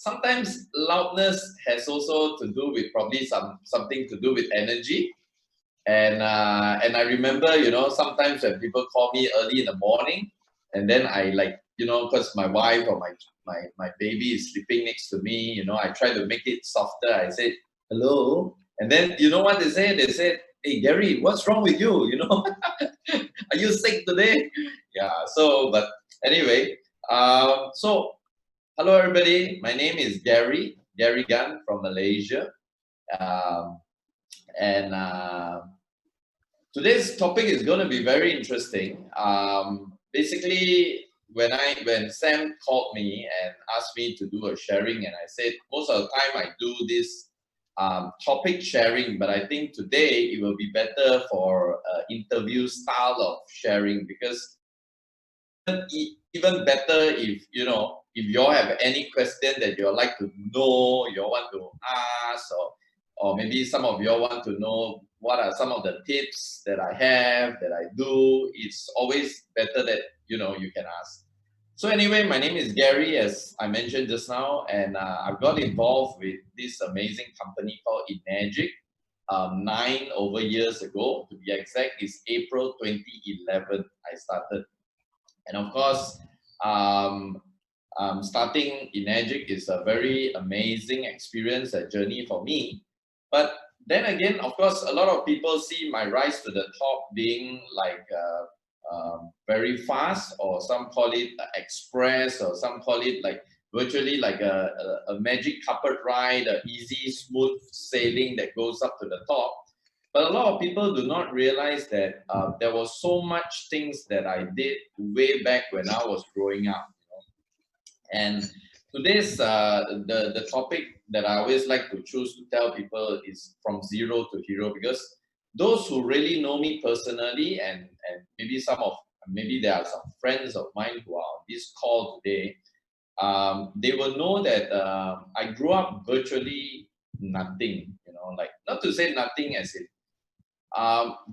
sometimes loudness has also to do with probably something to do with energy. And I remember, sometimes when people call me early in the morning, and then I like, because my wife or my baby is sleeping next to me, I try to make it softer. I say, hello. And then you know what they say? They say, hey Gary, what's wrong with you? Are you sick today? Yeah, so but anyway, so hello everybody. My name is Gary Gunn from Malaysia. Um, and Today's topic is going to be very interesting. Basically, when Sam called me and asked me to do a sharing, and I said most of the time I do this topic sharing, but I think today it will be better for interview style of sharing, because even better if if you all have any question that you like to know, you all want to ask, or maybe some of you all want to know what are some of the tips that I have, that I do. It's always better that you can ask. So anyway, my name is Gary, as I mentioned just now, and I've got involved with this amazing company called Enagic 9 over years ago. To be exact, it's April 2011 I started. And of course, starting Enagic is a very amazing experience, a journey for me. But then again, of course, a lot of people see my rise to the top being like very fast, or some call it express, or some call it like virtually like a magic carpet ride, a easy, smooth sailing that goes up to the top. But a lot of people do not realize that there was so much things that I did way back when I was growing up. And today's the topic that I always like to choose to tell people is from zero to hero, because those who really know me personally, and maybe there are some friends of mine who are on this call today, they will know that I grew up virtually nothing. Like, not to say nothing as in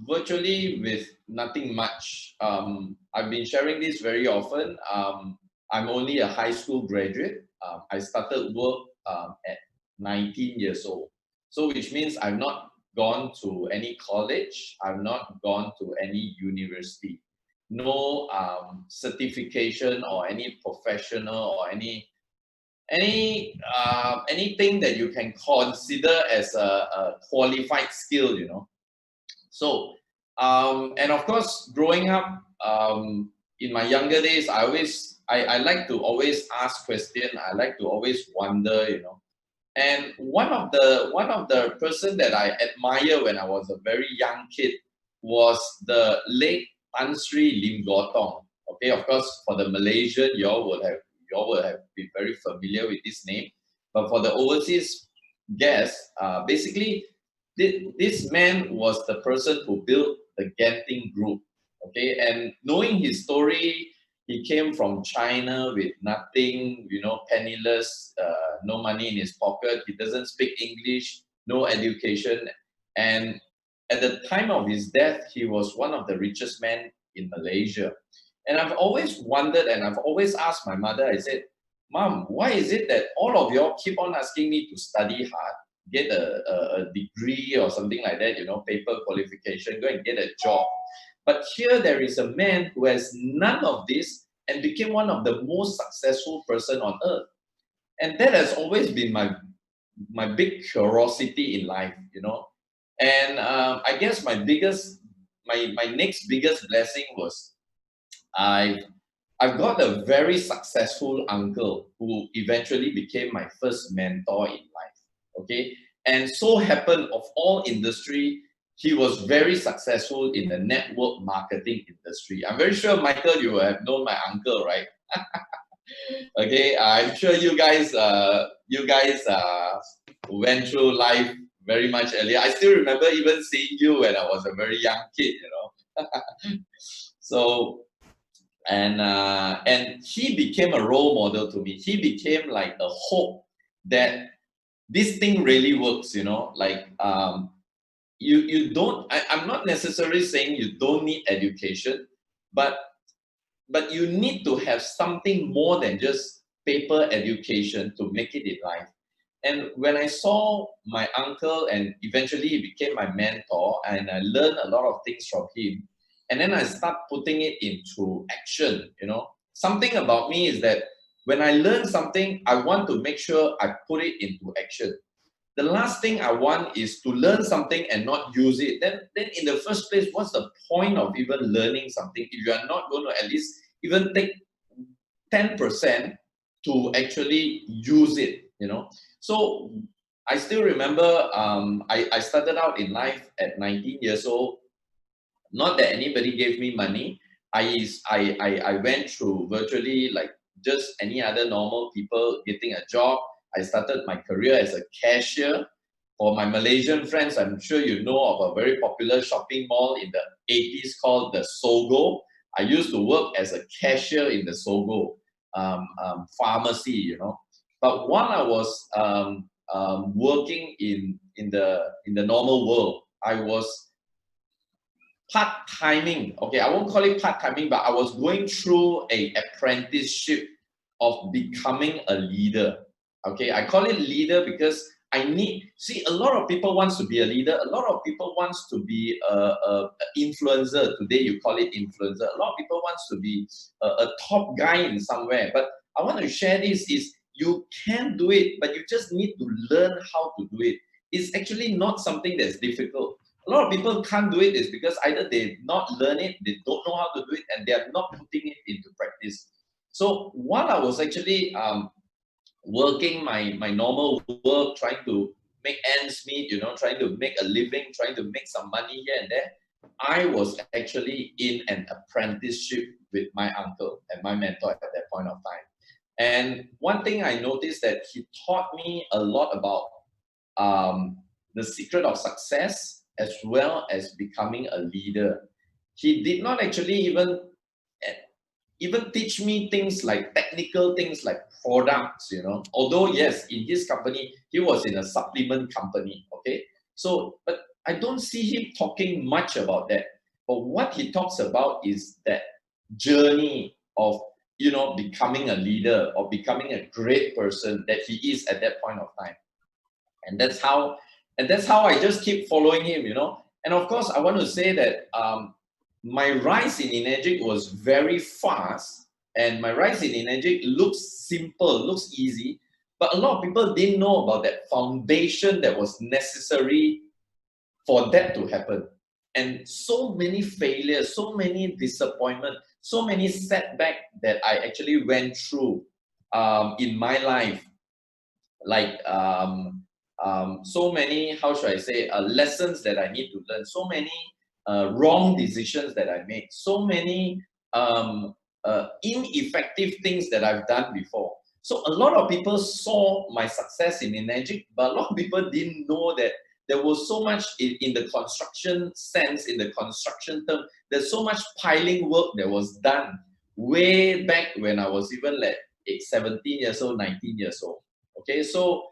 virtually with nothing much. I've been sharing this very often. I'm only a high school graduate. I started work at 19 years old. So which means I've not gone to any college. I've not gone to any university. No certification or any professional or anything that you can consider as a qualified skill. So, and of course, growing up in my younger days, I like to always ask questions. I like to always wonder. And one of the person that I admire when I was a very young kid was the late Tan Sri Lim Gotong. Okay, of course, for the Malaysian, you all will have been very familiar with this name. But for the overseas guests, basically, this man was the person who built the Genting Group. Okay, and knowing his story, he came from China with nothing, penniless, no money in his pocket. He doesn't speak English, no education, and at the time of his death, he was one of the richest men in Malaysia. And I've always wondered, and I've always asked my mother. I said, "Mom, why is it that all of y'all keep on asking me to study hard, get a degree or something like that, paper qualification, go and get a job? But here there is a man who has none of this and became one of the most successful person on earth." And that has always been my big curiosity in life. And I guess my next biggest blessing was I've got a very successful uncle who eventually became my first mentor in life. Okay, and so happened, of all industry, he was very successful in the network marketing industry. I'm very sure, Michael, you have known my uncle, right? Okay, I'm sure you guys went through life very much earlier. I still remember even seeing you when I was a very young kid. So, and he became a role model to me. He became like a hope that this thing really works. Like you don't. I'm not necessarily saying you don't need education, but you need to have something more than just paper education to make it in life. And when I saw my uncle, and eventually he became my mentor, and I learned a lot of things from him, and then I start putting it into action, you know. Something about me is that when I learn something, I want to make sure I put it into action. The last thing I want is to learn something and not use it. Then in the first place, what's the point of even learning something if you are not going to at least even take 10% to actually use it, you know? So I still remember I started out in life at 19 years old. Not that anybody gave me money. I went through virtually like just any other normal people getting a job. I started my career as a cashier. For my Malaysian friends, I'm sure you know of a very popular shopping mall in the 80s called the Sogo. I used to work as a cashier in the Sogo pharmacy, you know. But while I was working in the normal world, I was part-timing. Okay, I won't call it part-timing, but I was going through a apprenticeship of becoming a leader. Okay, I call it leader because see, a lot of people wants to be a leader. A lot of people wants to be a influencer. Today you call it influencer. A lot of people wants to be a top guy in somewhere. But I want to share this is you can do it, but you just need to learn how to do it. It's actually not something that's difficult. A lot of people can't do it is because either they not learn it, they don't know how to do it, and they are not putting it into practice. So while I was actually working my normal work, trying to make ends meet, you know, trying to make a living, trying to make some money here and there, I was actually in an apprenticeship with my uncle and my mentor at that point of time. And one thing I noticed that he taught me a lot about the secret of success as well as becoming a leader. He did not actually even teach me things like technical things like products, you know. Although yes, in his company, he was in a supplement company, okay. So, but I don't see him talking much about that. But what he talks about is that journey of, you know, becoming a leader or becoming a great person that he is at that point of time. And that's how I just keep following him, you know. And of course, I want to say that my rise in Energic was very fast, and my rise in Energic looks simple, looks easy, but a lot of people didn't know about that foundation that was necessary for that to happen. And so many failures, so many disappointment, so many setbacks that I actually went through in my life, like so many, how should I say, lessons that I need to learn, so many wrong decisions that I made, so many ineffective things that I've done before. So a lot of people saw my success in Energic, but a lot of people didn't know that there was so much in the construction sense, in the construction term, there's so much piling work that was done way back when I was even like 17 years old, 19 years old. Okay, so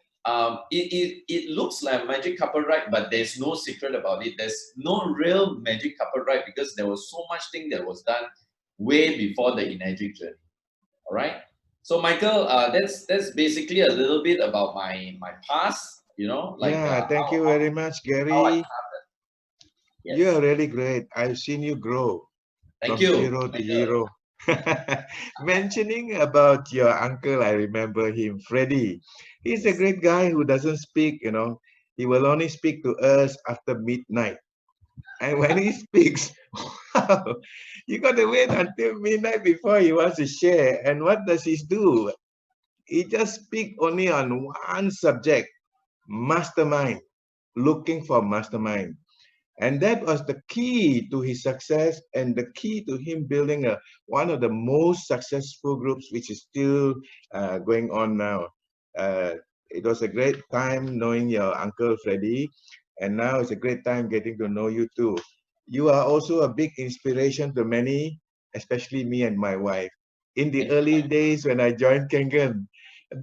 it looks like magic carpet ride, but there's no secret about it. There's no real magic carpet ride because there was so much thing that was done way before the Energic journey. All right. So Michael, that's basically a little bit about my past. You know, like Yeah, thank you very much, how I Gary. started. You Yes. are really great. I've seen you grow Thank from you, zero to Michael. hero. Mentioning about your uncle, I remember him, Freddie. He's a Yes. great guy who doesn't speak, you know. He will only speak to us after midnight. And when he speaks, wow, you got to wait until midnight before he wants to share. And what does he do? He just speak only on one subject, mastermind, looking for mastermind. And that was the key to his success and the key to him building one of the most successful groups, which is still going on now. It was a great time knowing your uncle Freddie, and now it's a great time getting to know you too. You are also a big inspiration to many, especially me and my wife. In the Thank you, early days when I joined Kangen,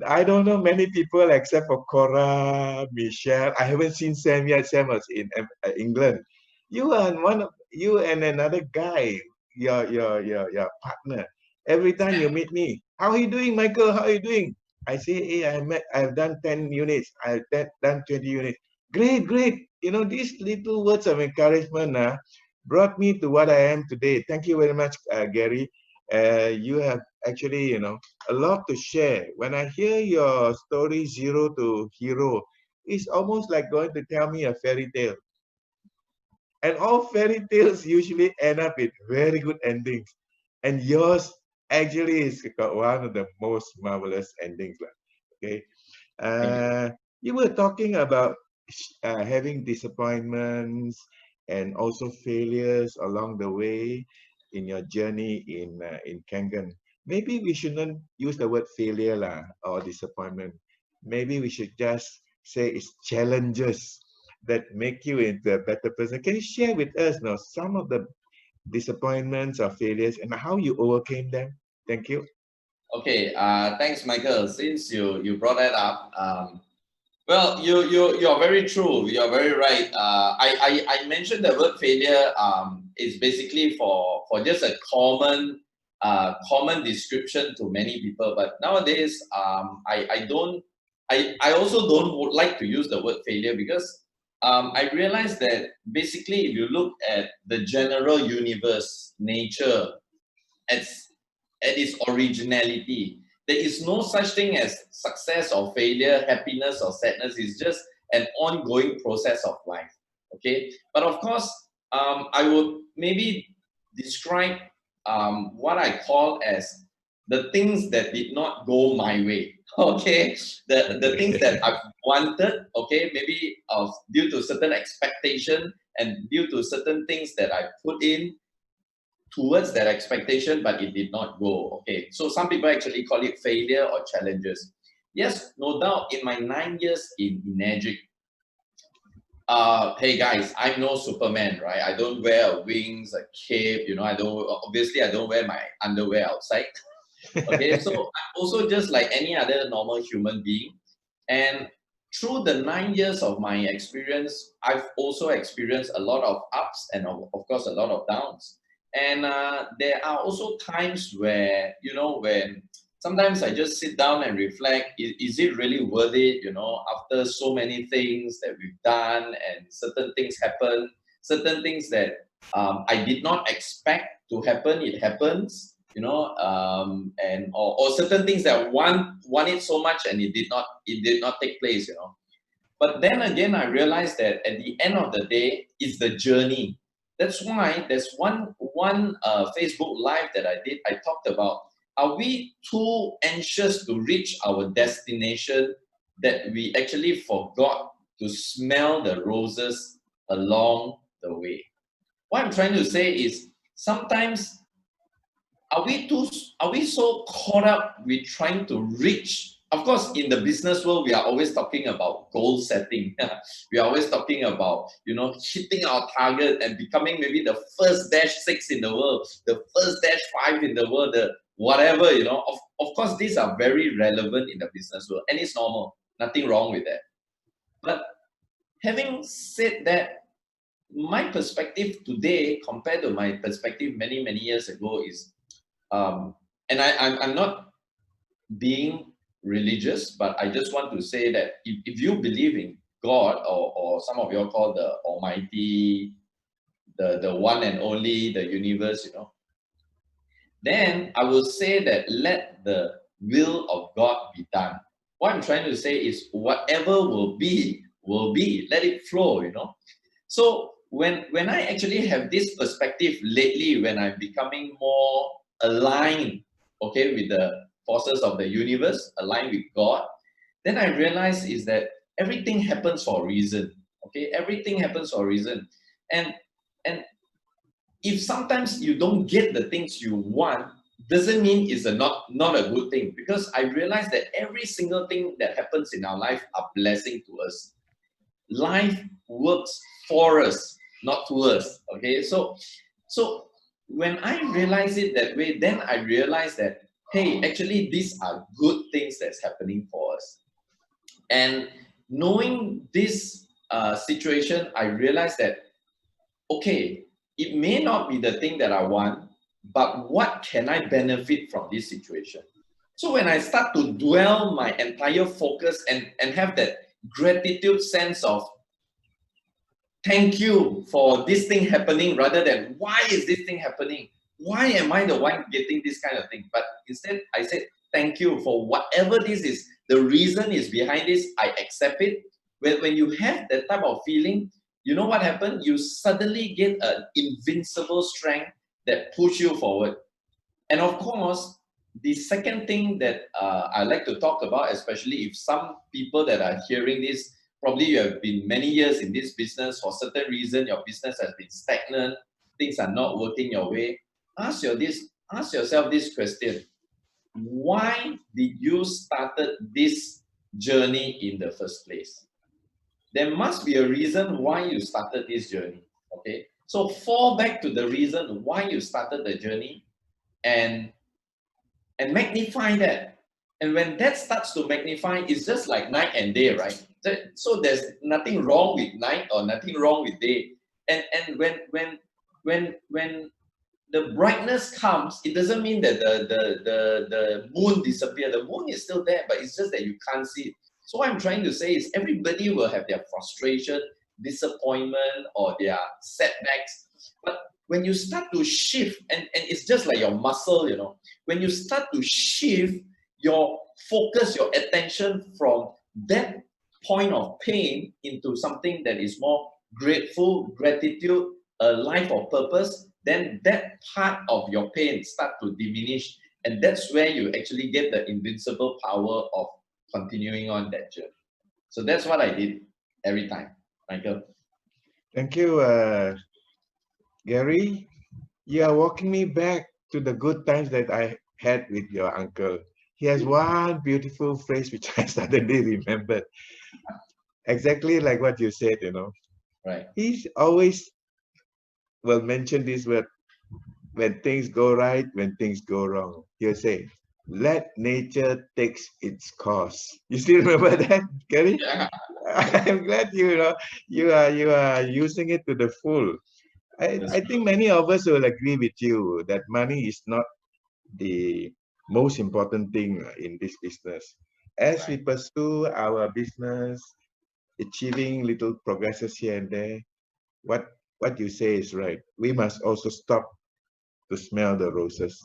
I don't know many people except for Cora, Michelle. I haven't seen Sam yet. Sam was in England. You and another guy, your partner. Every time you meet me, How are you doing, Michael? How are you doing? I say, hey, I've done 10 units. Done 20 units. Great, great. You know, these little words of encouragement brought me to what I am today. Thank you very much, Gary. You have actually, you know, a lot to share. When I hear your story, zero to hero, it's almost like going to tell me a fairy tale. And all fairy tales usually end up with very good endings. And yours actually is got one of the most marvelous endings. Okay. Thank you. You were talking about having disappointments and also failures along the way in your journey in Kangen. Maybe we shouldn't use the word failure or disappointment. Maybe we should just say it's challenges that make you into a better person. Can you share with us now some of the disappointments or failures and how you overcame them? Thank you. Okay, thanks, Michael. Since you brought that up, well, you're very true. You're very right. I mentioned the word failure is basically for just a common description to many people. But nowadays, I also don't would like to use the word failure because I realized that basically if you look at the general universe, nature, as at its originality. There is no such thing as success or failure, happiness or sadness. It's just an ongoing process of life. Okay, but of course, I would maybe describe what I call as the things that did not go my way. Okay, the things that I've wanted. Okay, maybe due to certain expectation and due to certain things that I put in towards that expectation, but it did not go. Okay, so some people actually call it failure or challenges. Yes, no doubt. In my 9 years in Enagic, hey guys, I'm no Superman, right? I don't wear wings, a cape. You know, I don't wear my underwear outside. Okay, so I'm also just like any other normal human being, and through the 9 years of my experience, I've also experienced a lot of ups and of course a lot of downs. And there are also times where, you know, when sometimes I just sit down and reflect, is it really worth it, you know, after so many things that we've done and certain things happen, certain things that I did not expect to happen, it happens, you know, and or certain things that want it so much and it did not take place, you know. But then again, I realized that at the end of the day, it's the journey. That's why there's one Facebook live that I did. I talked about, are we too anxious to reach our destination that we actually forgot to smell the roses along the way? What I'm trying to say is sometimes are we so caught up with trying to reach? Of course, in the business world, we are always talking about goal setting. We are always talking about, you know, hitting our target and becoming maybe the first -6 in the world, the first -5 in the world, the whatever, you know. Of course, these are very relevant in the business world, and it's normal. Nothing wrong with that. But having said that, my perspective today compared to my perspective many years ago is, and I'm not being religious, but I just want to say that if you believe in God, or some of you all call the Almighty, the one and only, the universe, you know, then I will say that let the will of God be done. What I'm trying to say is whatever will be, will be. Let it flow, you know. So when I actually have this perspective lately, when I'm becoming more aligned, okay, with the forces of the universe, aligned with God, then I realize is that everything happens for a reason. Okay, everything happens for a reason. And and if sometimes you don't get the things you want, doesn't mean it's not a good thing, because I realize that every single thing that happens in our life are blessing to us. Life works for us, not to us. Okay, so when I realize it that way, then I realize that, hey, actually these are good things that's happening for us. And knowing this situation, I realized that, okay, it may not be the thing that I want, but what can I benefit from this situation? So when I start to dwell my entire focus and have that gratitude sense of thank you for this thing happening rather than why is this thing happening? Why am I the one getting this kind of thing? But instead, I said, thank you for whatever this is. The reason is behind this, I accept it. When you have that type of feeling, you know what happened? You suddenly get an invincible strength that push you forward. And of course, the second thing that I like to talk about, especially if some people that are hearing this, probably you have been many years in this business, for certain reason your business has been stagnant, things are not working your way. Ask yourself this question: why did you started this journey in the first place? There must be a reason why you started this journey. Okay, so fall back to the reason why you started the journey and magnify that. And when that starts to magnify, it's just like night and day, right? So there's nothing wrong with night or nothing wrong with day. And when the brightness comes, it doesn't mean that the moon disappears. The moon is still there, but it's just that you can't see it. So what I'm trying to say is everybody will have their frustration, disappointment, or their setbacks. But when you start to shift, and it's just like your muscle, you know, when you start to shift your focus, your attention from that point of pain into something that is more grateful, gratitude, a life of purpose, then that part of your pain start to diminish. And that's where you actually get the invincible power of continuing on that journey. So that's what I did every time, Michael. Thank you, Gary. You are walking me back to the good times that I had with your uncle. He has one beautiful phrase which I suddenly remembered. Exactly like what you said, you know. Right. He's always will mention this word when things go right, when things go wrong. He'll say, let nature takes its course. You still remember that, Gary? Yeah. I'm glad you are using it to the full. I think many of us will agree with you that money is not the most important thing in this business. As we pursue our business, achieving little progresses here and there, what you say is right. We must also stop to smell the roses.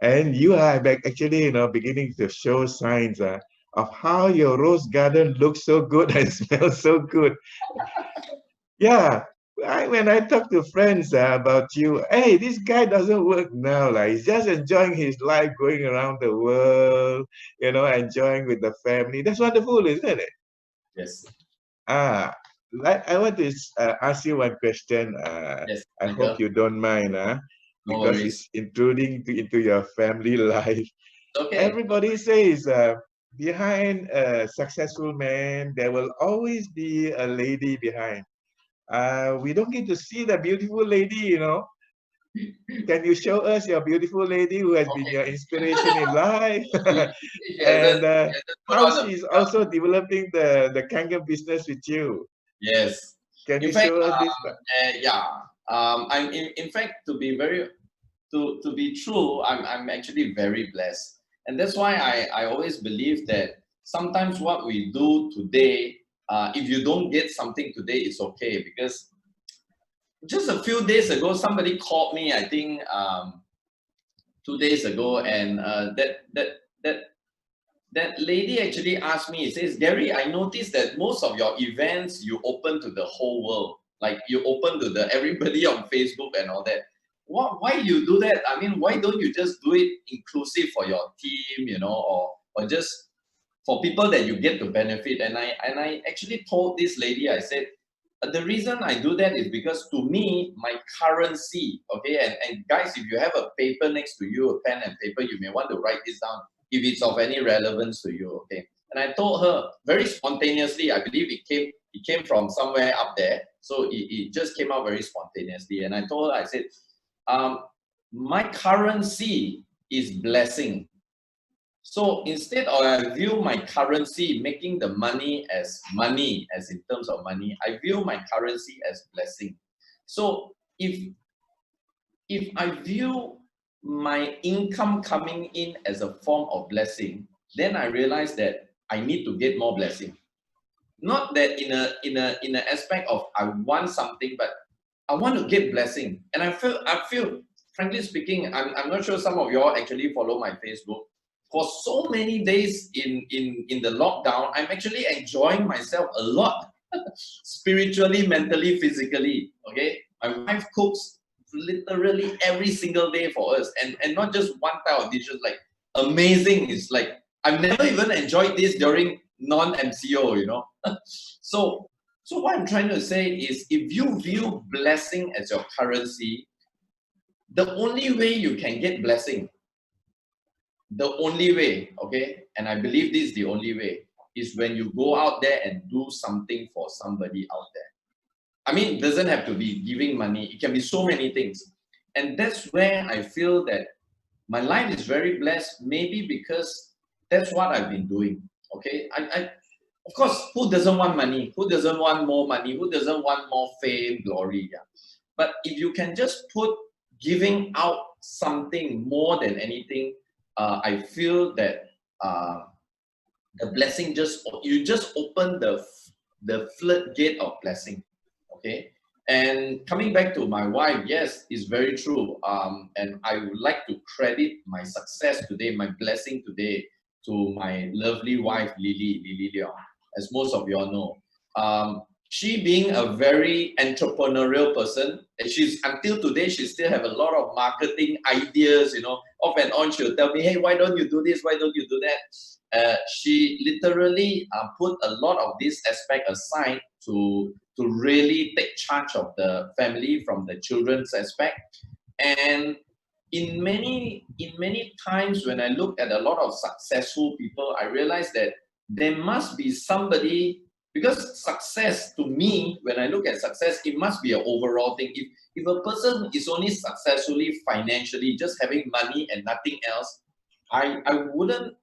And you are actually, beginning to show signs of how your rose garden looks so good and smells so good. Yeah, when I talk to friends about you, hey, this guy doesn't work now. Like, he's just enjoying his life, going around the world, enjoying with the family. That's wonderful, isn't it? Yes. Like I want to ask you one question. Yes, I hope you don't mind, no because worries. it's intruding into your family life. Okay. Everybody says behind a successful man, there will always be a lady behind. We don't get to see the beautiful lady, Can you show us your beautiful lady who has been Okay. your inspiration in life? She And hasn't put how on the she's makeup. also developing the Kangen business with you? Yes. Can In you fact, show us this? yeah. I'm in fact, to be very to be true, I'm actually very blessed, and that's why I always believe that sometimes what we do today, if you don't get something today, it's okay, because just a few days ago somebody called me, I think 2 days ago, and that lady actually asked me, it says, Gary, I noticed that most of your events you open to the whole world. Like, you open to the everybody on Facebook and all that. Why you do that? I mean, why don't you just do it inclusive for your team, or just for people that you get to benefit? And I actually told this lady, I said, the reason I do that is because, to me, my currency, okay, and guys, if you have a paper next to you, a pen and paper, you may want to write this down if it's of any relevance to you, okay. And I told her very spontaneously, I believe it came from somewhere up there, so it just came out very spontaneously. And I told her, I said, my currency is blessing. So instead of I view my currency, making the money, as in terms of money, I view my currency as blessing. So if I view my income coming in as a form of blessing, then I realized that I need to get more blessing. Not that in an aspect of I want something, but I want to get blessing. And I feel, frankly speaking, I'm not sure some of y'all actually follow my Facebook. For so many days in the lockdown, I'm actually enjoying myself a lot. Spiritually, mentally, physically. Okay. My wife cooks literally every single day for us. And not just one type of dishes, like amazing. It's like I've never even enjoyed this during non-MCO, you know. So what I'm trying to say is if you view blessing as your currency, the only way you can get blessing, the only way, okay, and I believe this is the only way, is when you go out there and do something for somebody out there. I mean, it doesn't have to be giving money. It can be so many things. And that's where I feel that my life is very blessed, maybe because that's what I've been doing, okay? Of course, who doesn't want money? Who doesn't want more money? Who doesn't want more fame, glory? Yeah. But if you can just put giving out something more than anything, I feel that the blessing you just open the floodgate of blessing. Okay. And coming back to my wife, yes, it's very true. And I would like to credit my success today, my blessing today, to my lovely wife, Lily Leong, as most of you all know. She being a very entrepreneurial person, and she's until today, she still have a lot of marketing ideas, you know, off and on. She'll tell me, hey, why don't you do this? Why don't you do that? She literally put a lot of this aspect aside to really take charge of the family from the children's aspect. And in many times when I look at a lot of successful people, I realize that there must be somebody, because success to me, when I look at success, it must be an overall thing. If a person is only successfully financially, just having money and nothing else, I wouldn't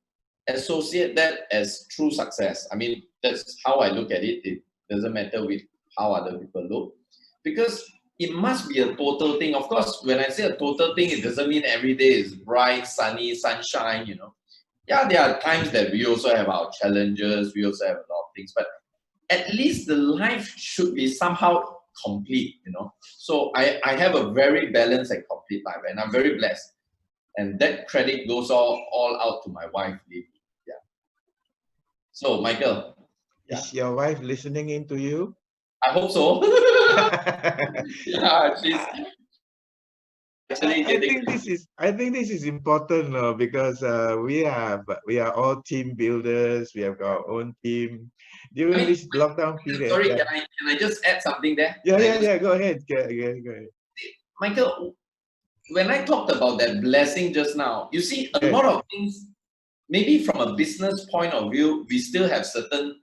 associate that as true success. I mean, that's how I look at it. It doesn't matter with how other people look, because it must be a total thing. Of course, when I say a total thing, it doesn't mean every day is bright, sunny, sunshine, you know. Yeah, there are times that we also have our challenges, we also have a lot of things, but at least the life should be somehow complete, you know. So I have a very balanced and complete life, and I'm very blessed. And that credit goes all out to my wife, Lily. Yeah. So, Michael. Yeah. Is your wife listening in to you? I hope so. Yeah, she's actually getting. I think this is important because we are all team builders. We have our own team during this lockdown period. Sorry, can I just add something there? Yeah. Go ahead. Go ahead. Michael, when I talked about that blessing just now, you see a lot of things. Maybe from a business point of view, we still have certain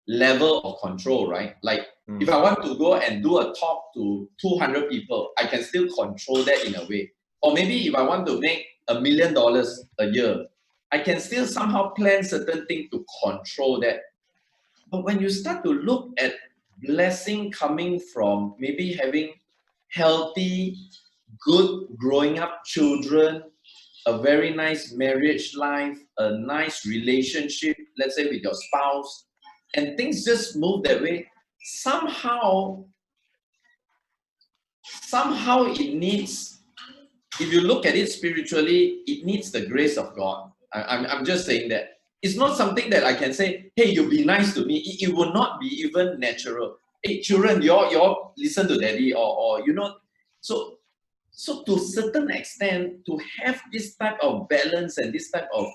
level of control, right? Like if I want to go and do a talk to 200 people, I can still control that in a way. Or maybe if I want to make $1 million a year, I can still somehow plan certain things to control that. But when you start to look at blessing coming from maybe having healthy, good growing up children, a very nice marriage life, a nice relationship, let's say with your spouse, and things just move that way, somehow it needs, if you look at it spiritually, it needs the grace of God. I'm just saying that. It's not something that I can say, hey, you be nice to me. It will not be even natural. Hey, children, you all listen to daddy, or you know. So to a certain extent, to have this type of balance and this type of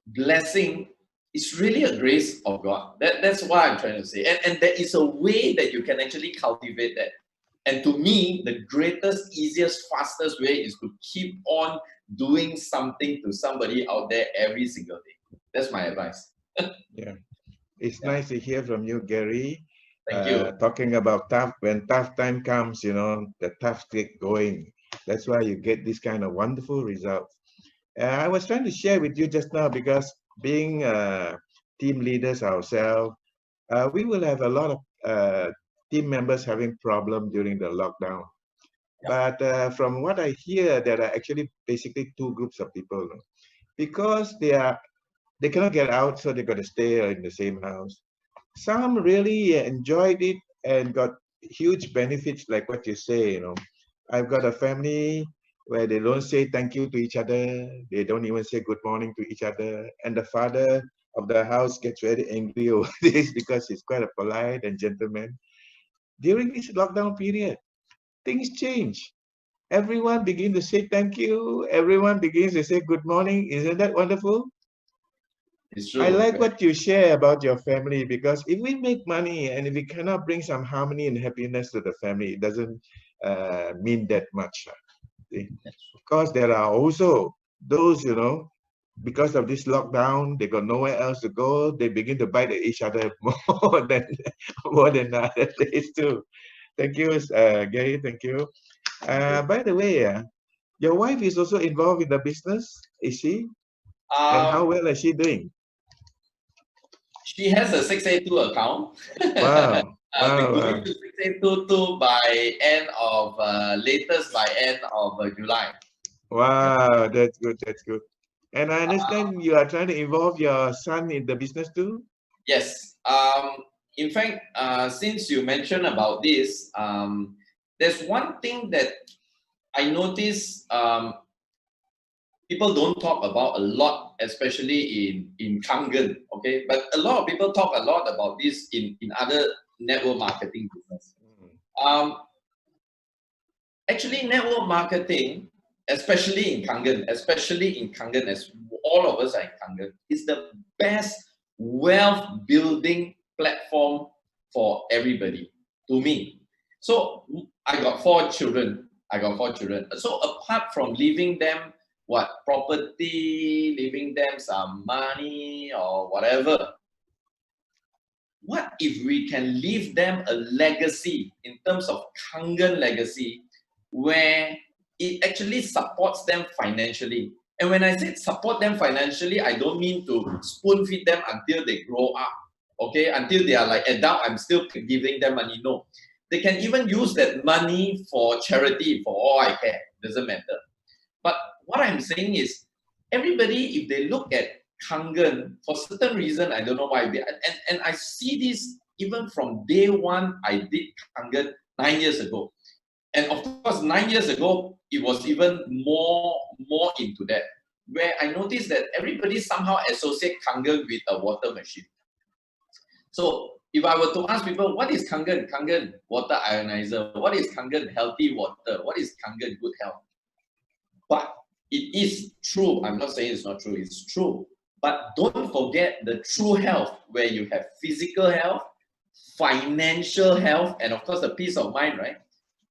blessing, it's really a grace of God. That's what I'm trying to say. And there is a way that you can actually cultivate that. And to me, the greatest, easiest, fastest way is to keep on doing something to somebody out there every single day. That's my advice. Yeah. It's nice to hear from you, Gary. Thank you. Talking about when tough time comes, you know, the tough stick going. That's why you get this kind of wonderful results. I was trying to share with you just now because being team leaders ourselves, we will have a lot of team members having problems during the lockdown. But from what I hear, there are actually basically two groups of people, no? Because they cannot get out, so they got to stay in the same house. Some really enjoyed it and got huge benefits, like what you say. I've got a family where they don't say thank you to each other. They don't even say good morning to each other. And the father of the house gets very angry over this because he's quite a polite and gentleman. During this lockdown period, things change. Everyone begins to say thank you. Everyone begins to say good morning. Isn't that wonderful? It's I true. like what you share about your family, because if we make money and if we cannot bring some harmony and happiness to the family, it doesn't mean that much. See? Of course, there are also those, because of this lockdown, they got nowhere else to go. They begin to bite at each other more than other days too. Thank you, Gary. Thank you. By the way, your wife is also involved in the business, is she? And how Um, well is she doing? she has a 682 account. Wow, We're wow, going wow. to 682 by end of latest by end of July. Wow, that's good, that's good. And I understand you are trying to involve your son in the business too? Yes. In fact, since you mentioned about this, there's one thing that I notice people don't talk about a lot, especially in Kangen, okay? But a lot of people talk a lot about this in other network marketing business. Um, Actually, network marketing, especially in Kangen, as all of us are in Kangen, is the best wealth building platform for everybody, to me. So I got 4 children. So apart from leaving them property, leaving them some money or whatever, what if we can leave them a legacy in terms of Kangen legacy, where it actually supports them financially? And when I say support them financially, I don't mean to spoon feed them until they grow up, okay? Until they are like adult, I'm still giving them money. No, they can even use that money for charity for all I care. Doesn't matter. But what I'm saying is, everybody, if they look at Kangen, for certain reason, I don't know why, and I see this even from day one, I did Kangen 9 years ago. And of course, 9 years ago, it was even more into that, where I noticed that everybody somehow associate Kangen with a water machine. So if I were to ask people, what is Kangen? Kangen, water ionizer. What is Kangen? Healthy water. What is Kangen? Good health. But it is true. I'm not saying it's not true. It's true. But don't forget the true health, where you have physical health, financial health, and of course, the peace of mind, right?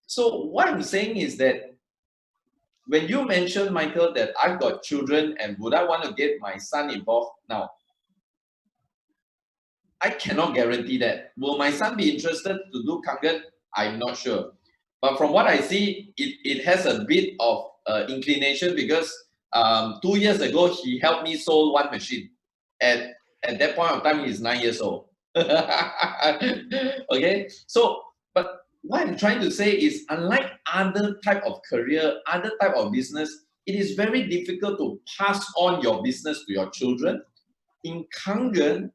So what I'm saying is that when you mentioned, Michael, that I've got children and would I want to get my son involved? Now, I cannot guarantee that. Will my son be interested to do Kangen? I'm not sure. But from what I see, it has a bit of inclination, because 2 years ago, he helped me sold one machine. At that point of time, he's 9 years old. Okay? So, but what I'm trying to say is, unlike other type of career, other type of business, it is very difficult to pass on your business to your children. In Kangen,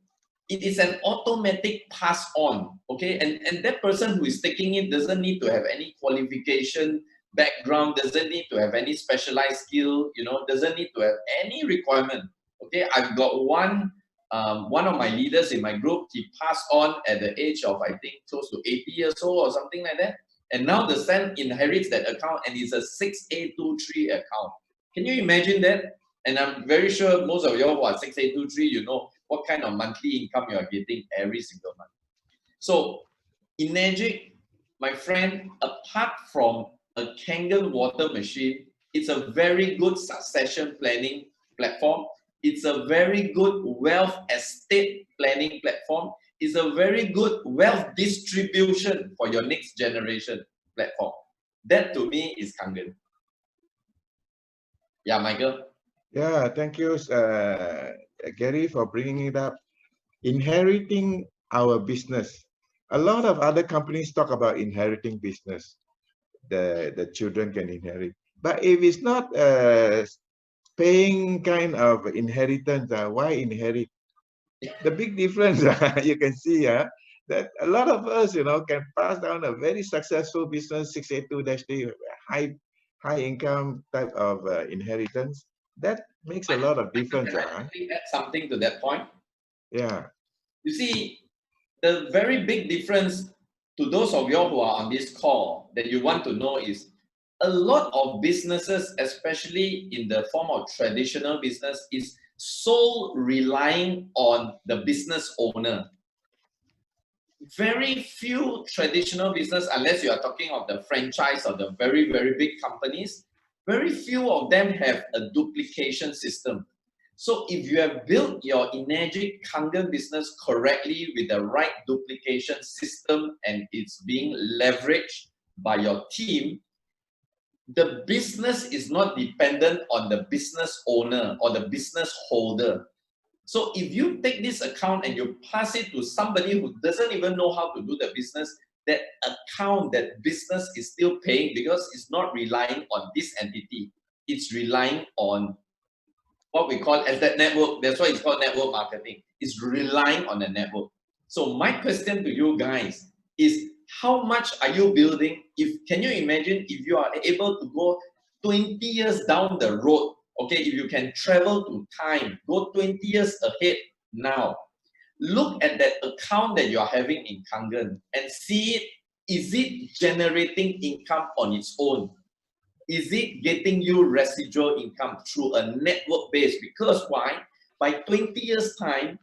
it is an automatic pass on, okay? And that person who is taking it doesn't need to have any qualification, background, doesn't need to have any specialized skill, doesn't need to have any requirement, okay? I've got one of my leaders in my group, he passed on at the age of, I think, close to 80 years old or something like that. And now the son inherits that account, and it's a 6823 account. Can you imagine that? And I'm very sure most of you who are 6823, you know what kind of monthly income you are getting every single month. So, Enagic, my friend, apart from a Kangen water machine, it's a very good succession planning platform. It's a very good wealth estate planning platform. It's a very good wealth distribution for your next generation platform. That to me is Kangen. Yeah, Michael? Yeah, thank you, Gary, for bringing it up. Inheriting our business. A lot of other companies talk about inheriting business, the children can inherit. But if it's not paying kind of inheritance, why inherit? The big difference you can see that a lot of us, can pass down a very successful business 682-3 high income type of inheritance. That makes a lot of difference. Can I actually add something to that point? Yeah. You see, the very big difference to those of you who are on this call that you want to know is a lot of businesses, especially in the form of traditional business, is so relying on the business owner. Very few traditional business, unless you are talking of the franchise or the very, very big companies, very few of them have a duplication system. So if you have built your Energic Kangen business correctly with the right duplication system and it's being leveraged by your team, the business is not dependent on the business owner or the business holder. So if you take this account and you pass it to somebody who doesn't even know how to do the business, that account, that business is still paying because it's not relying on this entity. It's relying on what we call as that network. That's why it's called network marketing. It's relying on the network. So my question to you guys is, how much are you building? Can you imagine if you are able to go 20 years down the road, okay, if you can travel to time, go 20 years ahead now, look at that account that you are having in Kangen and see it, is it generating income on its own? Is it getting you residual income through a network base? Because why? By 20 years time,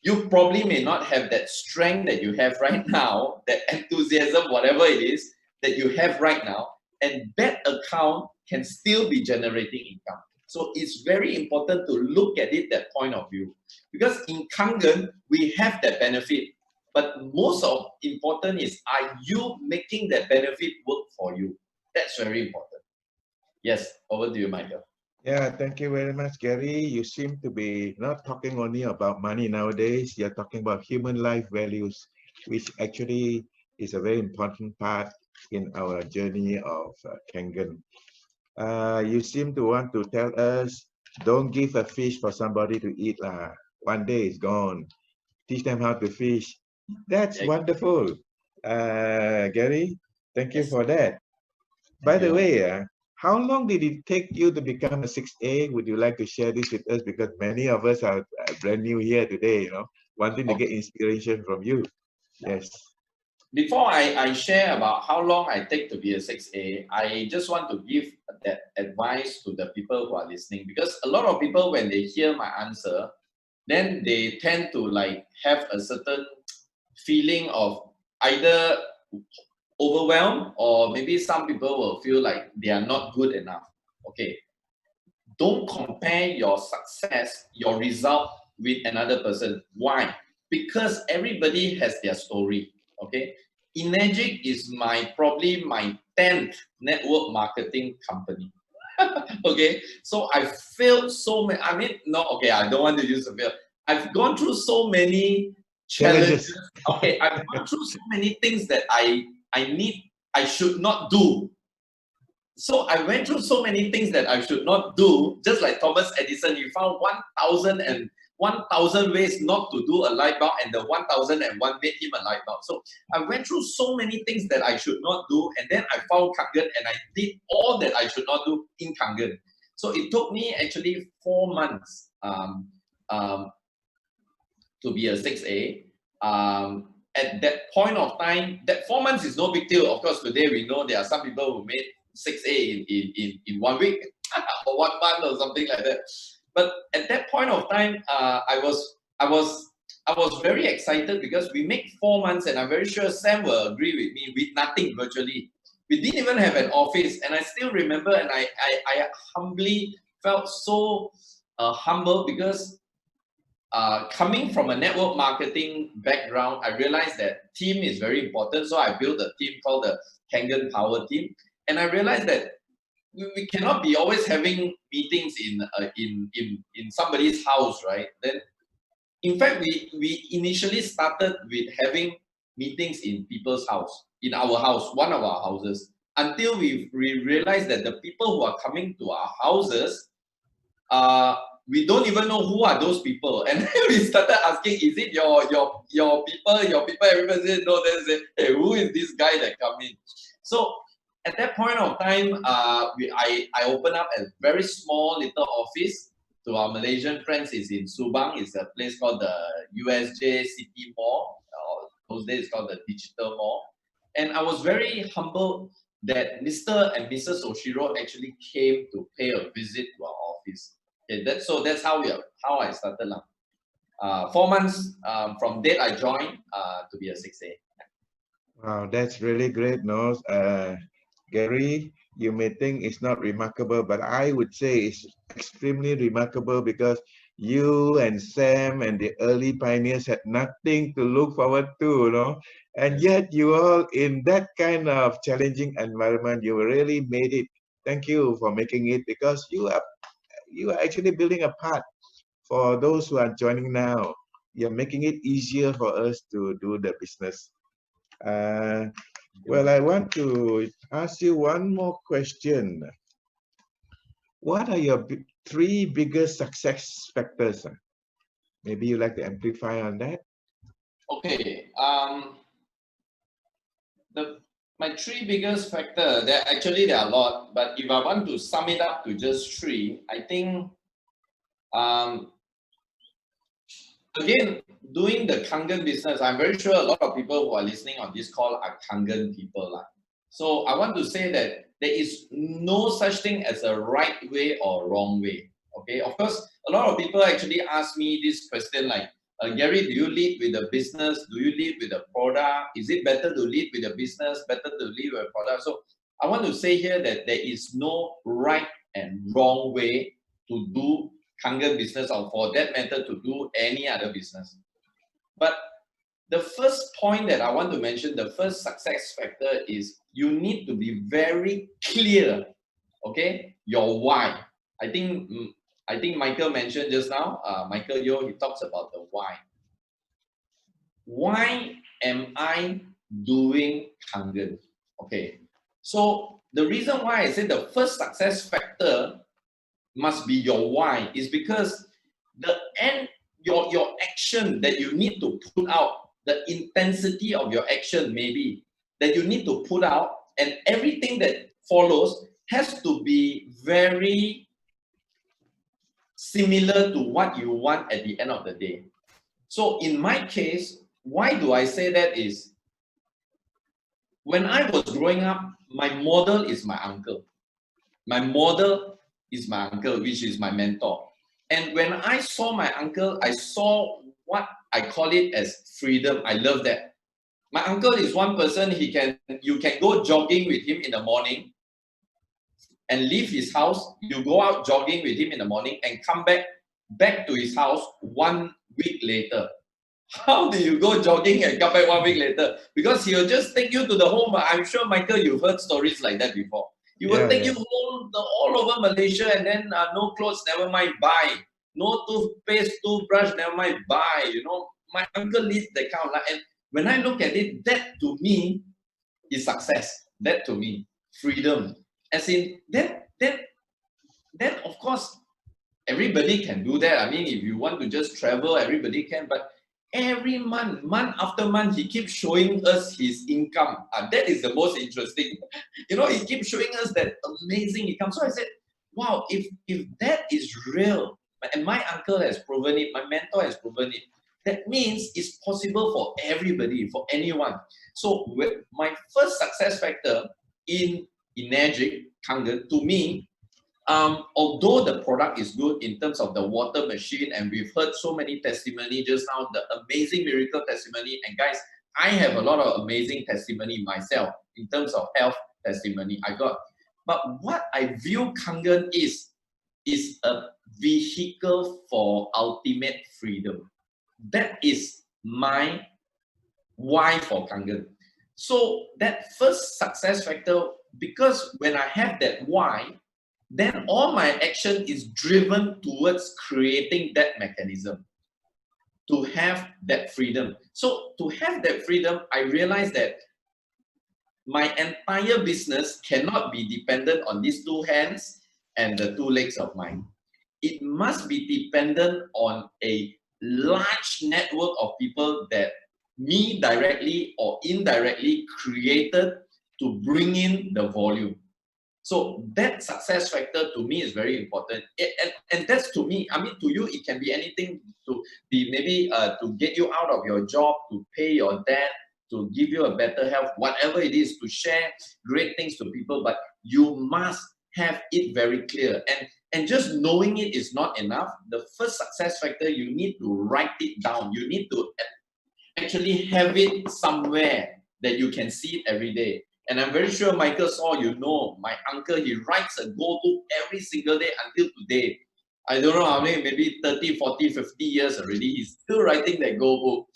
you probably may not have that strength that you have right now, that enthusiasm, whatever it is that you have right now, and that account can still be generating income. So it's very important to look at it that point of view. Because in Kangen, we have that benefit. But most of important is, are you making that benefit work for you? That's very important. Yes, over to you, Michael. Yeah, thank you very much, Gary. You seem to be not talking only about money nowadays. You're talking about human life values, which actually is a very important part in our journey of Kangen. You seem to want to tell us, don't give a fish for somebody to eat. One day it's gone. Teach them how to fish. That's wonderful. Gary, thank you for that. By the way, how long did it take you to become a 6A? Would you like to share this with us? Because many of us are brand new here today, wanting to get inspiration from you. Yes. Before I share about how long I take to be a 6A, I just want to give that advice to the people who are listening, because a lot of people, when they hear my answer, then they tend to have a certain feeling of either overwhelmed, or maybe some people will feel like they are not good enough. Okay, don't compare your success, your result with another person. Why? Because everybody has their story. Okay, Energic is probably my 10th network marketing company. Okay, so I failed so many. I mean, no, okay, I don't want to use the fail. I've gone through so many challenges. Okay, I've gone through so many things that I should not do. So I went through so many things that I should not do. Just like Thomas Edison, he found 1,000 ways not to do a light bulb, and the 1,001 made him a light bulb. So I went through so many things that I should not do, and then I found Kangen and I did all that I should not do in Kangen. So it took me actually 4 months to be a 6A. At that point of time, that 4 months is no big deal. Of course, today we know there are some people who made 6A in 1 week or 1 month or something like that. But at that point of time, I was very excited because we make 4 months, and I'm very sure Sam will agree with me, with nothing virtually. We didn't even have an office, and I still remember, and I humbly felt so humble, because coming from a network marketing background, I realized that team is very important. So I built a team called the Kangen Power Team, and I realized that we cannot be always having meetings in somebody's house, right? Then, in fact, we initially started with having meetings in people's house, in our house, one of our houses. until we realized that the people who are coming to our houses, we don't even know who are those people. And then we started asking, is it your people? Everybody said, no. Then say, hey, who is this guy that come in? So at that point of time, I opened up a very small little office to our Malaysian friends. Is in Subang. It's a place called the USJ City Mall. Those days it's called the Digital Mall. And I was very humbled that Mr. and Mrs. Oshiro actually came to pay a visit to our office. Okay, that's how I started. 4 months from date I joined to be a 6A. Wow, that's really great, no? Gary, you may think it's not remarkable, but I would say it's extremely remarkable because you and Sam and the early pioneers had nothing to look forward to, you know, and yet you all in that kind of challenging environment, you really made it. Thank you for making it because you are actually building a path for those who are joining now. You're making it easier for us to do the business. Well, I want to ask you one more question. What are your three biggest success factors? Maybe you like to amplify on that. Okay. My three biggest factor. There are a lot, but if I want to sum it up to just three, I think again, doing the Kangen business, I'm very sure a lot of people who are listening on this call are Kangen people. So I want to say that there is no such thing as a right way or wrong way. Okay, of course, a lot of people actually ask me this question like, Gary, do you lead with the business? Do you lead with the product? Is it better to lead with the business, better to lead with a product? So I want to say here that there is no right and wrong way to do Kangen business, or for that matter to do any other business. But the first point that I want to mention, the first success factor is you need to be very clear, okay, your why. I think Michael mentioned just now, Michael Yo, he talks about the why. Why am I doing Kangen? Okay, so the reason why I said the first success factor must be your why is because your action that you need to put out, the intensity of your action maybe that you need to put out, and everything that follows has to be very similar to what you want at the end of the day. So in my case, why do I say that is when I was growing up, my model is my uncle. My model is my uncle, which is my mentor. And when I saw my uncle, I saw what I call it as freedom. I love that. My uncle is one person, you can go jogging with him in the morning and leave his house. You go out jogging with him in the morning and come back to his house 1 week later. How do you go jogging and come back 1 week later? Because he'll just take you to the home. I'm sure, Michael, you've heard stories like that before. He will take you home all over Malaysia, and then no clothes, never mind, buy. No toothpaste, toothbrush, never mind, buy. You know, my uncle leads the account. And when I look at it, that to me is success. That to me, freedom. As in, then of course, everybody can do that. I mean, if you want to just travel, everybody can. But every month after month, he keeps showing us his income. That is the most interesting. You know, he keeps showing us that amazing income. So I said, wow, if that is real, and my uncle has proven it, my mentor has proven it, that means it's possible for everybody, for anyone. So my first success factor in Enagic Kangen, to me, although the product is good in terms of the water machine, and we've heard so many testimony just now, the amazing miracle testimony, and guys, I have a lot of amazing testimony myself in terms of health testimony I got. But what I view Kangen is a vehicle for ultimate freedom. That is my why for Kangen. So that first success factor, because when I have that why, then all my action is driven towards creating that mechanism to have that freedom. So to have that freedom, I realized that my entire business cannot be dependent on these two hands and the two legs of mine. It must be dependent on a large network of people that me directly or indirectly created to bring in the volume. So that success factor to me is very important. And that's to me, I mean, to you, it can be anything to be maybe to get you out of your job, to pay your debt, to give you a better health, whatever it is, to share great things to people, but you must have it very clear. And just knowing it is not enough. The first success factor, you need to write it down. You need to actually have it somewhere that you can see it every day. And I'm very sure Michael saw, my uncle, he writes a goal book every single day until today. I don't know how many, maybe 30, 40, 50 years already. He's still writing that goal book.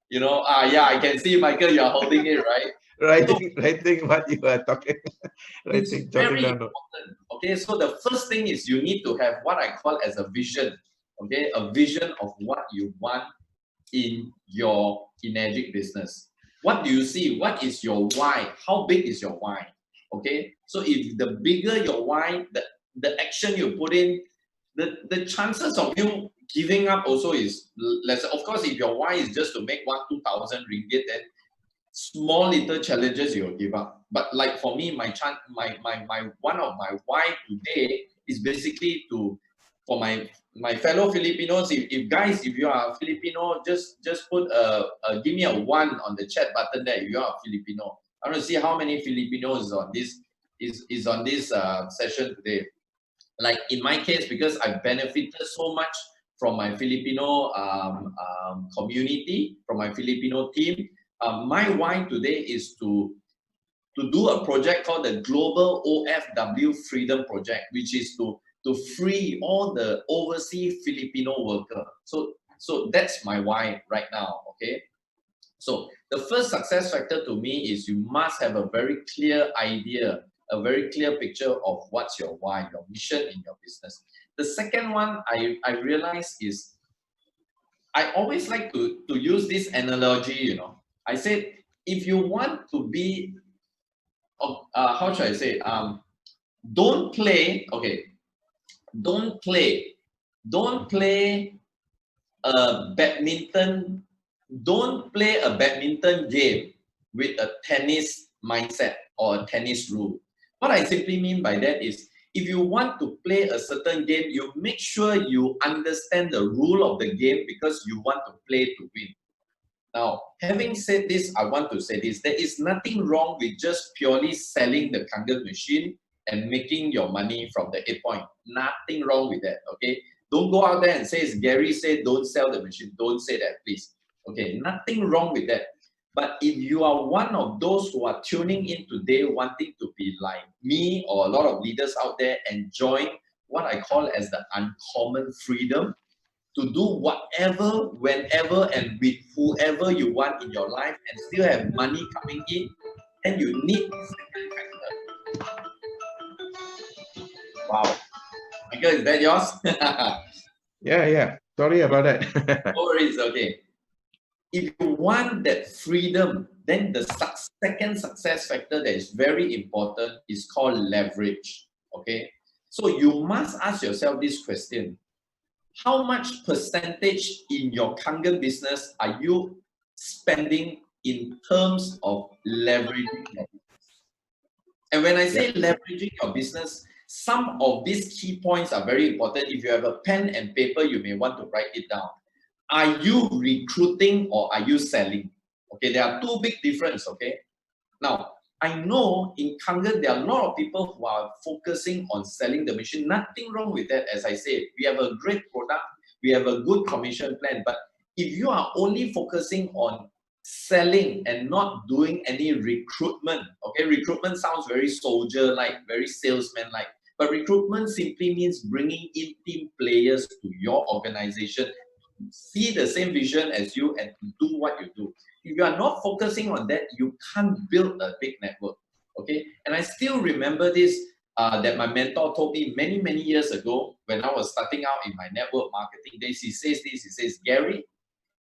Yeah, I can see, Michael, you're holding it, right? Writing what you are talking. It's jotting very down. important. Okay, so the first thing is you need to have what I call as a vision. Okay, a vision of what you want in your Energic business. What do you see? What is your why? How big is your why? Okay, so if the bigger your why, the action you put in, the chances of you giving up also is less. Of course, if your why is just to make 2,000 ringgit, then small little challenges you'll give up. But like for me, my one of my why today is basically for my fellow Filipinos. If guys, if you are Filipino, just put give me a 1 on the chat button there if you are Filipino. I want to see how many Filipinos on this is on this session today. Like in my case, because I benefited so much from my Filipino community, from my Filipino team. My why today is to do a project called the Global OFW Freedom Project, which is to free all the overseas Filipino worker. So that's my why right now, okay? So the first success factor to me is you must have a very clear idea, a very clear picture of what's your why, your mission in your business. The second one I realize is I always like to use this analogy, I said, if you want to be, how should I say, don't play, okay, don't play a badminton, don't play a badminton game with a tennis mindset or a tennis rule. What I simply mean by that is, if you want to play a certain game, you make sure you understand the rule of the game because you want to play to win. Now, having said this, I want to say this. There is nothing wrong with just purely selling the Kangen machine and making your money from the 8 point. Nothing wrong with that, okay? Don't go out there and say, as Gary said, don't sell the machine. Don't say that, please. Okay, nothing wrong with that. But if you are one of those who are tuning in today wanting to be like me or a lot of leaders out there enjoying what I call as the uncommon freedom, to do whatever, whenever, and with whoever you want in your life and still have money coming in, then you need the second factor. Wow. Michael, is that yours? Yeah. Sorry about that. No worries, okay. If you want that freedom, then the second success factor that is very important is called leverage, okay? So you must ask yourself this question. How much percentage in your Kangen business are you spending in terms of leveraging your business? And when I say leveraging your business, some of these key points are very important. If you have a pen and paper, you may want to write it down. Are you recruiting or are you selling? Okay, there are two big differences, okay? Now, I know in Kangen, there are a lot of people who are focusing on selling the machine. Nothing wrong with that. As I said, we have a great product, we have a good commission plan. But if you are only focusing on selling and not doing any recruitment, okay, recruitment sounds very soldier-like, very salesman-like. But recruitment simply means bringing in team players to your organization, see the same vision as you and do what you do. If you are not focusing on that, you can't build a big network, okay? And I still remember this, that my mentor told me many, many years ago when I was starting out in my network marketing days. He says, Gary,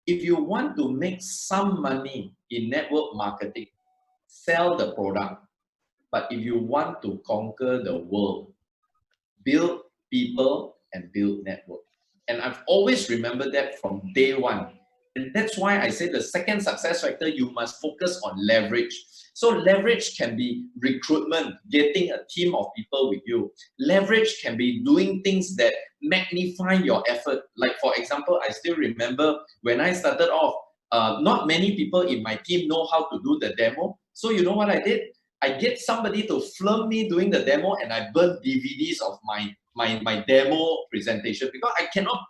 if you want to make some money in network marketing, sell the product. But if you want to conquer the world, build people and build network. And I've always remembered that from day one. And that's why I say the second success factor, you must focus on leverage. So leverage can be recruitment, getting a team of people with you. Leverage can be doing things that magnify your effort. Like for example, I still remember when I started off, not many people in my team know how to do the demo. So you know what I did? I get somebody to film me doing the demo, and I burn DVDs of my demo presentation, because I cannot,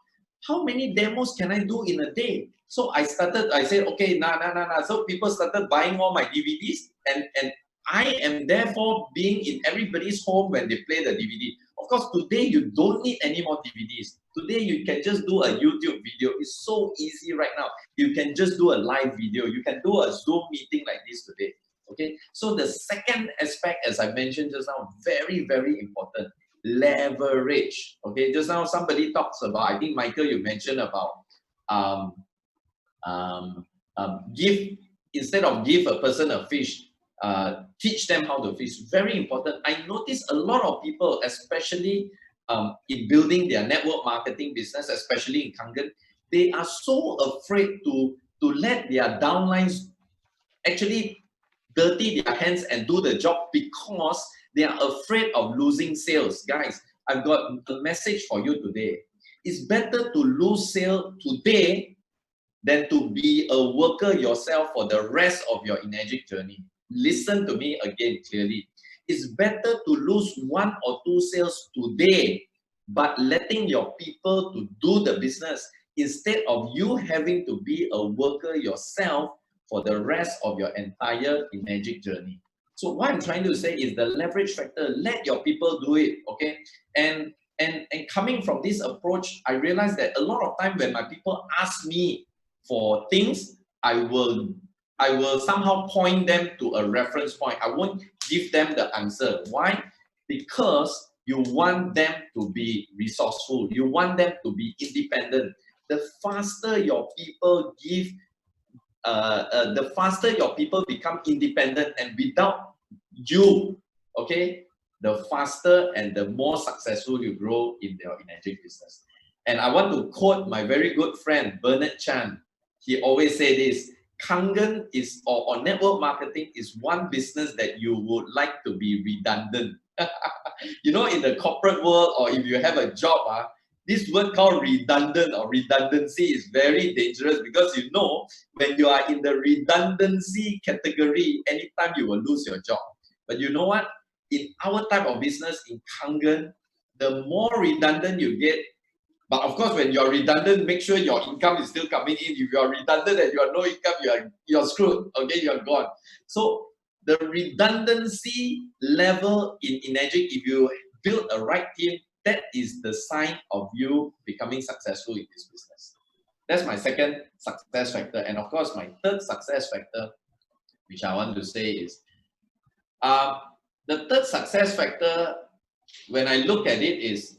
how many demos can I do in a day? So I said, okay, nah. So people started buying all my DVDs, and I am therefore being in everybody's home when they play the DVD. Of course, today you don't need any more DVDs. Today you can just do a YouTube video. It's so easy right now. You can just do a live video. You can do a Zoom meeting like this today. Okay, so the second aspect, as I mentioned just now, very, very important, leverage. Okay, just now somebody talks about, I think Michael, you mentioned about instead of give a person a fish, teach them how to fish. Very important. I notice a lot of people, especially in building their network marketing business, especially in Kangen, they are so afraid to let their downlines actually dirty their hands and do the job, because they are afraid of losing sales. Guys, I've got a message for you today. It's better to lose sale today than to be a worker yourself for the rest of your Enagic journey. Listen to me again clearly. It's better to lose 1 or 2 sales today, but letting your people to do the business, instead of you having to be a worker yourself for the rest of your entire Enagic journey. So what I'm trying to say is the leverage factor, let your people do it, okay? And coming from this approach, I realized that a lot of time when my people ask me for things, I will somehow point them to a reference point. I won't give them the answer. Why? Because you want them to be resourceful. You want them to be independent. The faster your people give, the faster your people become independent and without you, okay, the faster and the more successful you grow in your Enagic business. And I want to quote my very good friend, Bernard Chan. He always say this: Kangen is, or network marketing is one business that you would like to be redundant. You know, in the corporate world, or if you have a job, this word called redundant or redundancy is very dangerous, because you know, when you are in the redundancy category, anytime you will lose your job. But you know what? In our type of business, in Kangen, the more redundant you get, but of course, when you're redundant, make sure your income is still coming in. If you're redundant and you have no income, you're screwed. Okay, you're gone. So the redundancy level in Enagic, if you build a right team, that is the sign of you becoming successful in this business. That's my second success factor. And of course, my third success factor, which I want to say is, the third success factor, when I look at it, is,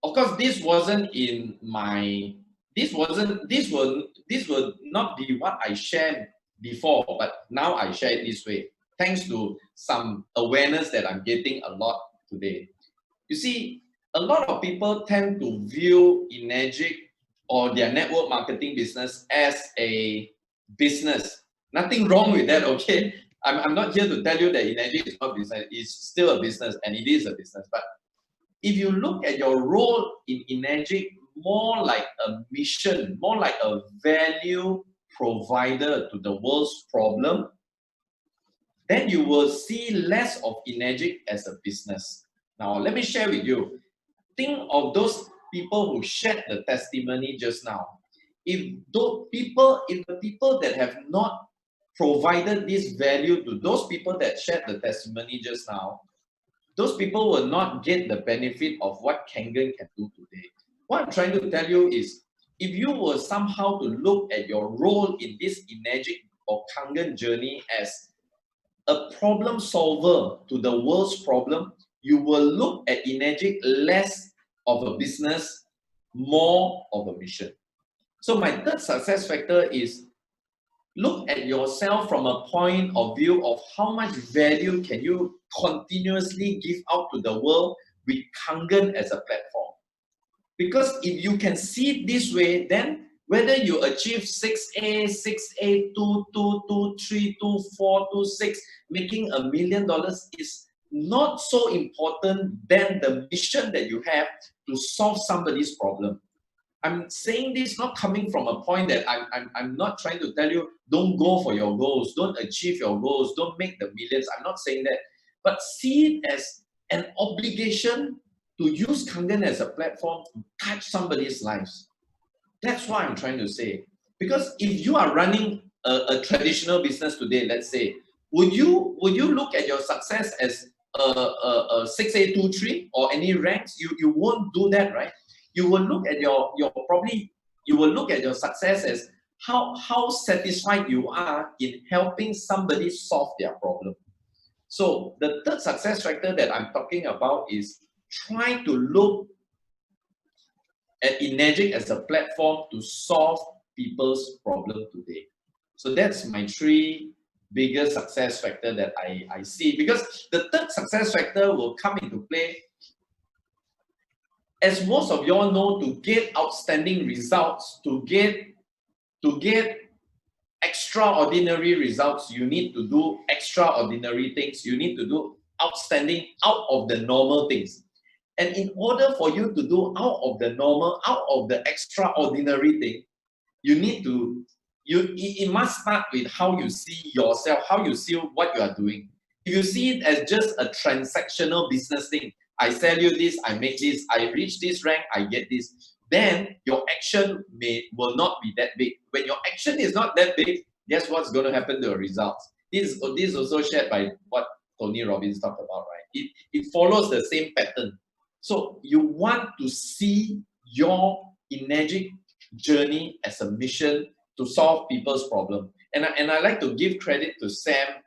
of course, this wasn't in my, this will not be what I shared before, but now I share it this way, thanks to some awareness that I'm getting a lot today. You see, a lot of people tend to view Enagic or their network marketing business as a business. Nothing wrong with that, okay? I'm not here to tell you that Enagic is not business. It's still a business, and it is a business. But if you look at your role in Enagic more like a mission, more like a value provider to the world's problem, then you will see less of Enagic as a business. Now, let me share with you. Think of those people who shared the testimony just now. If the people that have not provided this value to those people that shared the testimony just now, those people will not get the benefit of what Kangen can do today. What I'm trying to tell you is, if you were somehow to look at your role in this Enagic or Kangen journey as a problem solver to the world's problem, you will look at Enagic less of a business, more of a mission. So my third success factor is, look at yourself from a point of view of how much value can you continuously give out to the world with Kangen as a platform. Because if you can see it this way, then whether you achieve 6A, 6A, 2, 2, 2, 3, 2, 4, 2, 6, making $1 million is not so important than the mission that you have to solve somebody's problem. I'm saying this not coming from a point that I'm not trying to tell you don't go for your goals, don't achieve your goals, don't make the millions. I'm not saying that. But see it as an obligation to use Kangen as a platform to touch somebody's lives. That's what I'm trying to say. Because if you are running a traditional business today, let's say, would you look at your success as a 6A23 or any ranks? You won't do that, right? You will look at your success as how satisfied you are in helping somebody solve their problem. So the third success factor that I'm talking about is try to look at Enagic as a platform to solve people's problem today. So that's my three biggest success factor that I see. Because the third success factor will come into play. As most of you all know, to get outstanding results, to get extraordinary results, you need to do extraordinary things. You need to do outstanding, out of the normal things. And in order for you to do out of the normal, out of the extraordinary thing, you need to, it must start with how you see yourself, how you see what you are doing. If you see it as just a transactional business thing, I sell you this, I make this, I reach this rank, I get this, then your action will not be that big. When your action is not that big, guess what's going to happen to your results? This is also shared by what Tony Robbins talked about, right? It follows the same pattern. So you want to see your Enagic journey as a mission to solve people's problem. And I like to give credit to Sam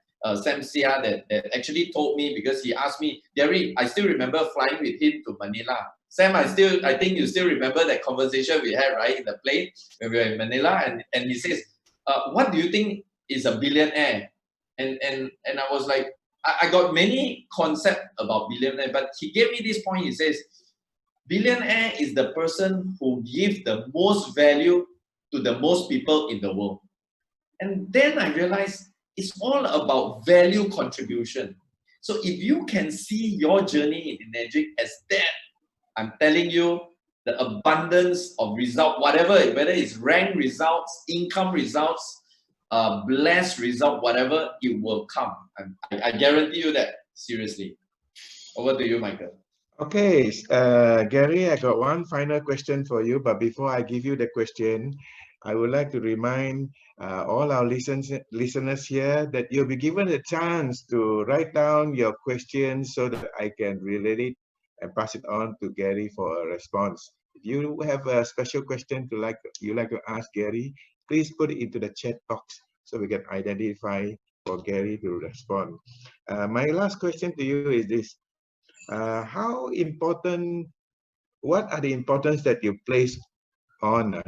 Sia that actually told me, because he asked me, Gary, I still remember flying with him to Manila. Sam, I think you still remember that conversation we had, right, in the plane when we were in Manila, and he says, what do you think is a billionaire? And I was like, I got many concepts about billionaire, but he gave me this point. He says, billionaire is the person who gives the most value to the most people in the world. And then I realized it's all about value contribution. So if you can see your journey in Enagic as that, I'm telling you, the abundance of result, whatever, whether it's rank results, income results, blessed result, whatever, it will come. I guarantee you that, seriously. Over to you, Michael. Okay, Gary, I got one final question for you, but before I give you the question, I would like to remind all our listeners here that you'll be given a chance to write down your questions so that I can relate it and pass it on to Gary for a response. If you have a special question you like to ask Gary, please put it into the chat box so we can identify for Gary to respond. My last question to you is this. What are the importance that you place on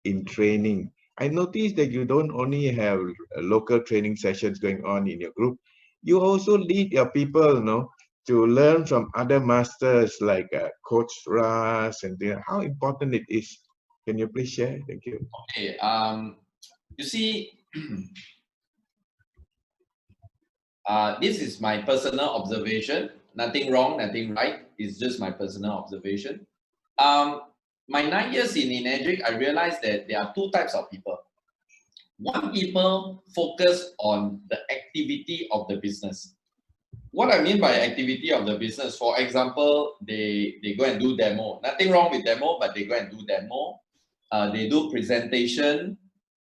in training? I noticed that you don't only have local training sessions going on in your group, you also lead your people, to learn from other masters like Coach Russ and how important it is. Can you please share? Thank you. Okay. You see, this is my personal observation. Nothing wrong, nothing right. It's just my personal observation. My 9 years in Enagic, I realized that there are two types of people. One, people focus on the activity of the business. What I mean by activity of the business, for example, they go and do demo. Nothing wrong with demo, but they go and do demo. They do presentation.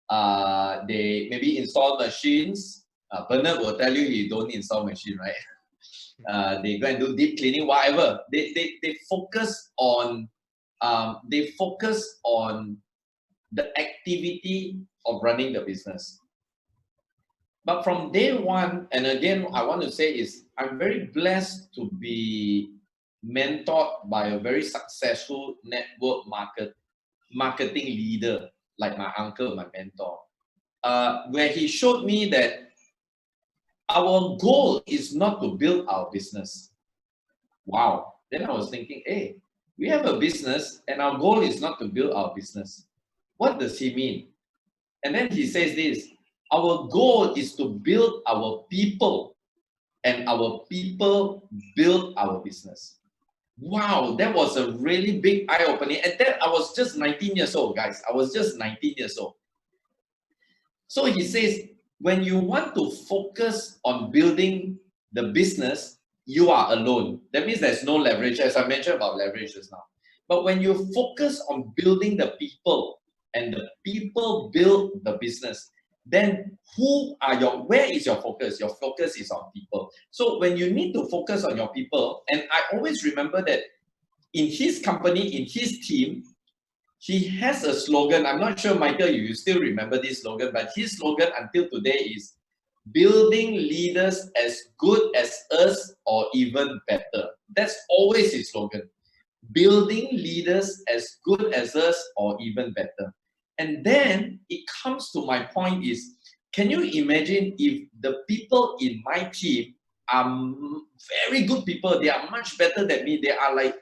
They maybe install machines. Bernard will tell you he don't install machine, right? They go and do deep cleaning, whatever. They focus on the activity of running the business. But from day one, and again, I want to say is I'm very blessed to be mentored by a very successful network marketing leader like my uncle, my mentor. where he showed me that our goal is not to build our business. Wow. Then I was thinking, hey, we have a business and our goal is not to build our business. What does he mean? And then he says this, our goal is to build our people and our people build our business. Wow, that was a really big eye-opening. And then I was just 19 years old, guys. I was just 19 years old. So he says, when you want to focus on building the business, you are alone. That means there's no leverage, as I mentioned about leverage just now. But when you focus on building the people and the people build the business, then where is your focus? Your focus is on people. So when you need to focus on your people, and I always remember that in his company, in his team, he has a slogan. I'm not sure, Michael, you still remember this slogan, but his slogan until today is building leaders as good as us or even better. That's always his slogan. Building leaders as good as us or even better. And then it comes to my point is, can you imagine if the people in my team are very good people, they are much better than me, they are like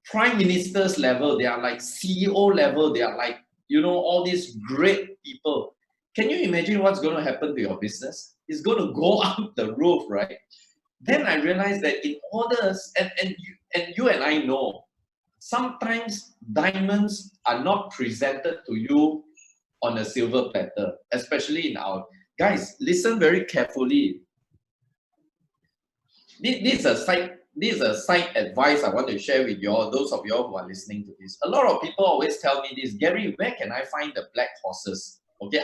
prime ministers level, they are like CEO level, they are like, you know, all these great people. Can you imagine what's going to happen to your business? It's going to go up the roof, right? Then I realized that in order, and you and I know, sometimes diamonds are not presented to you on a silver platter, especially in our, guys, listen very carefully. This is a side advice I want to share with you all, those of you all who are listening to this. A lot of people always tell me this, Gary, where can I find the black horses? Okay,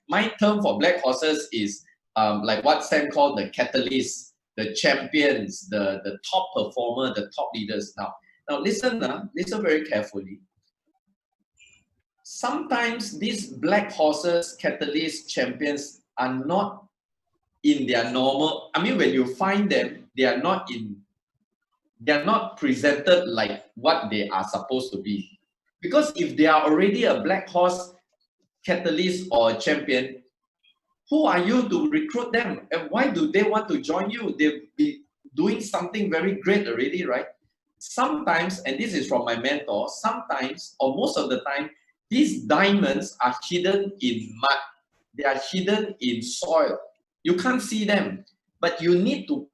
my term for black horses is like what Sam called the catalysts, the champions, the top performer, the top leaders. Now listen very carefully. Sometimes these black horses, catalysts, champions are not in their normal, I mean, when you find them, they are not presented like what they are supposed to be. Because if they are already a black horse, catalyst, or a champion, who are you to recruit them? And why do they want to join you? They'll be doing something very great already, right? Sometimes, and this is from my mentor, sometimes, or most of the time, these diamonds are hidden in mud. They are hidden in soil. You can't see them, but you need to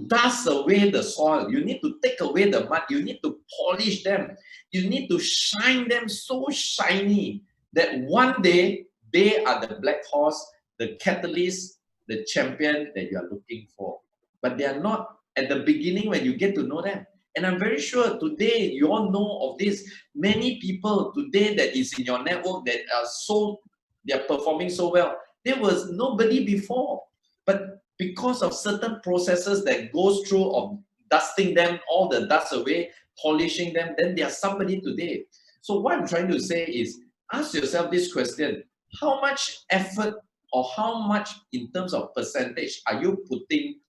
dust away the soil. You need to take away the mud. You need to polish them. You need to shine them so shiny that one day they are the black horse, the catalyst, the champion that you are looking for. But they are not at the beginning when you get to know them. And I'm very sure today you all know of this. Many people today that is in your network that they are performing so well. There was nobody before. But because of certain processes that goes through of dusting them, all the dust away, polishing them, then they are somebody today. So what I'm trying to say is, ask yourself this question: how much effort or how much in terms of percentage are you putting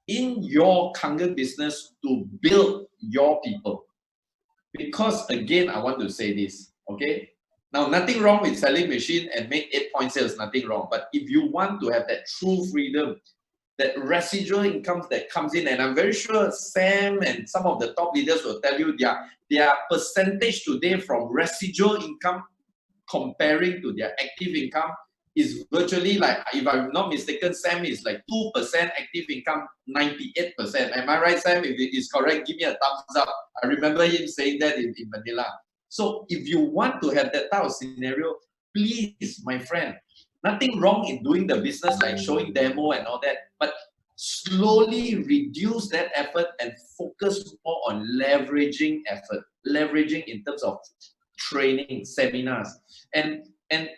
in your Kangen business to build your people? Because again, I want to say this, okay? Now, nothing wrong with selling machine and make 8-point sales, nothing wrong. But if you want to have that true freedom, that residual income that comes in, and I'm very sure Sam and some of the top leaders will tell you their percentage today from residual income comparing to their active income is virtually like, if I'm not mistaken, Sam is like 2% active income, 98%. Am I right, Sam? If it is correct, give me a thumbs up. I remember him saying that in Manila. So if you want to have that type of scenario, please, my friend, nothing wrong in doing the business like showing demo and all that, but slowly reduce that effort and focus more on leveraging effort, leveraging in terms of training, seminars. And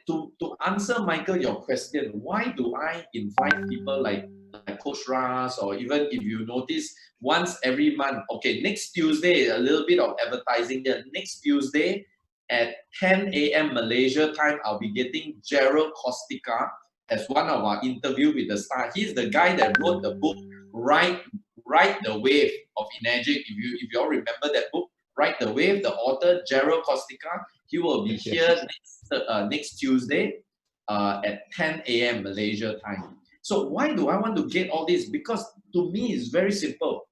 to answer, Michael, your question, why do I invite people like Coach Ras, or even if you notice, once every month, okay, next Tuesday, a little bit of advertising there, next Tuesday at 10 a.m. Malaysia time, I'll be getting Gerald Kostika as one of our interview with the star. He's the guy that wrote the book, Ride the Wave of Energy. If you all remember that book, Ride the Wave, the author, Gerald Kostika, he will be here next Tuesday. at 10 a.m. Malaysia time. So why do I want to get all this? Because to me, it's very simple.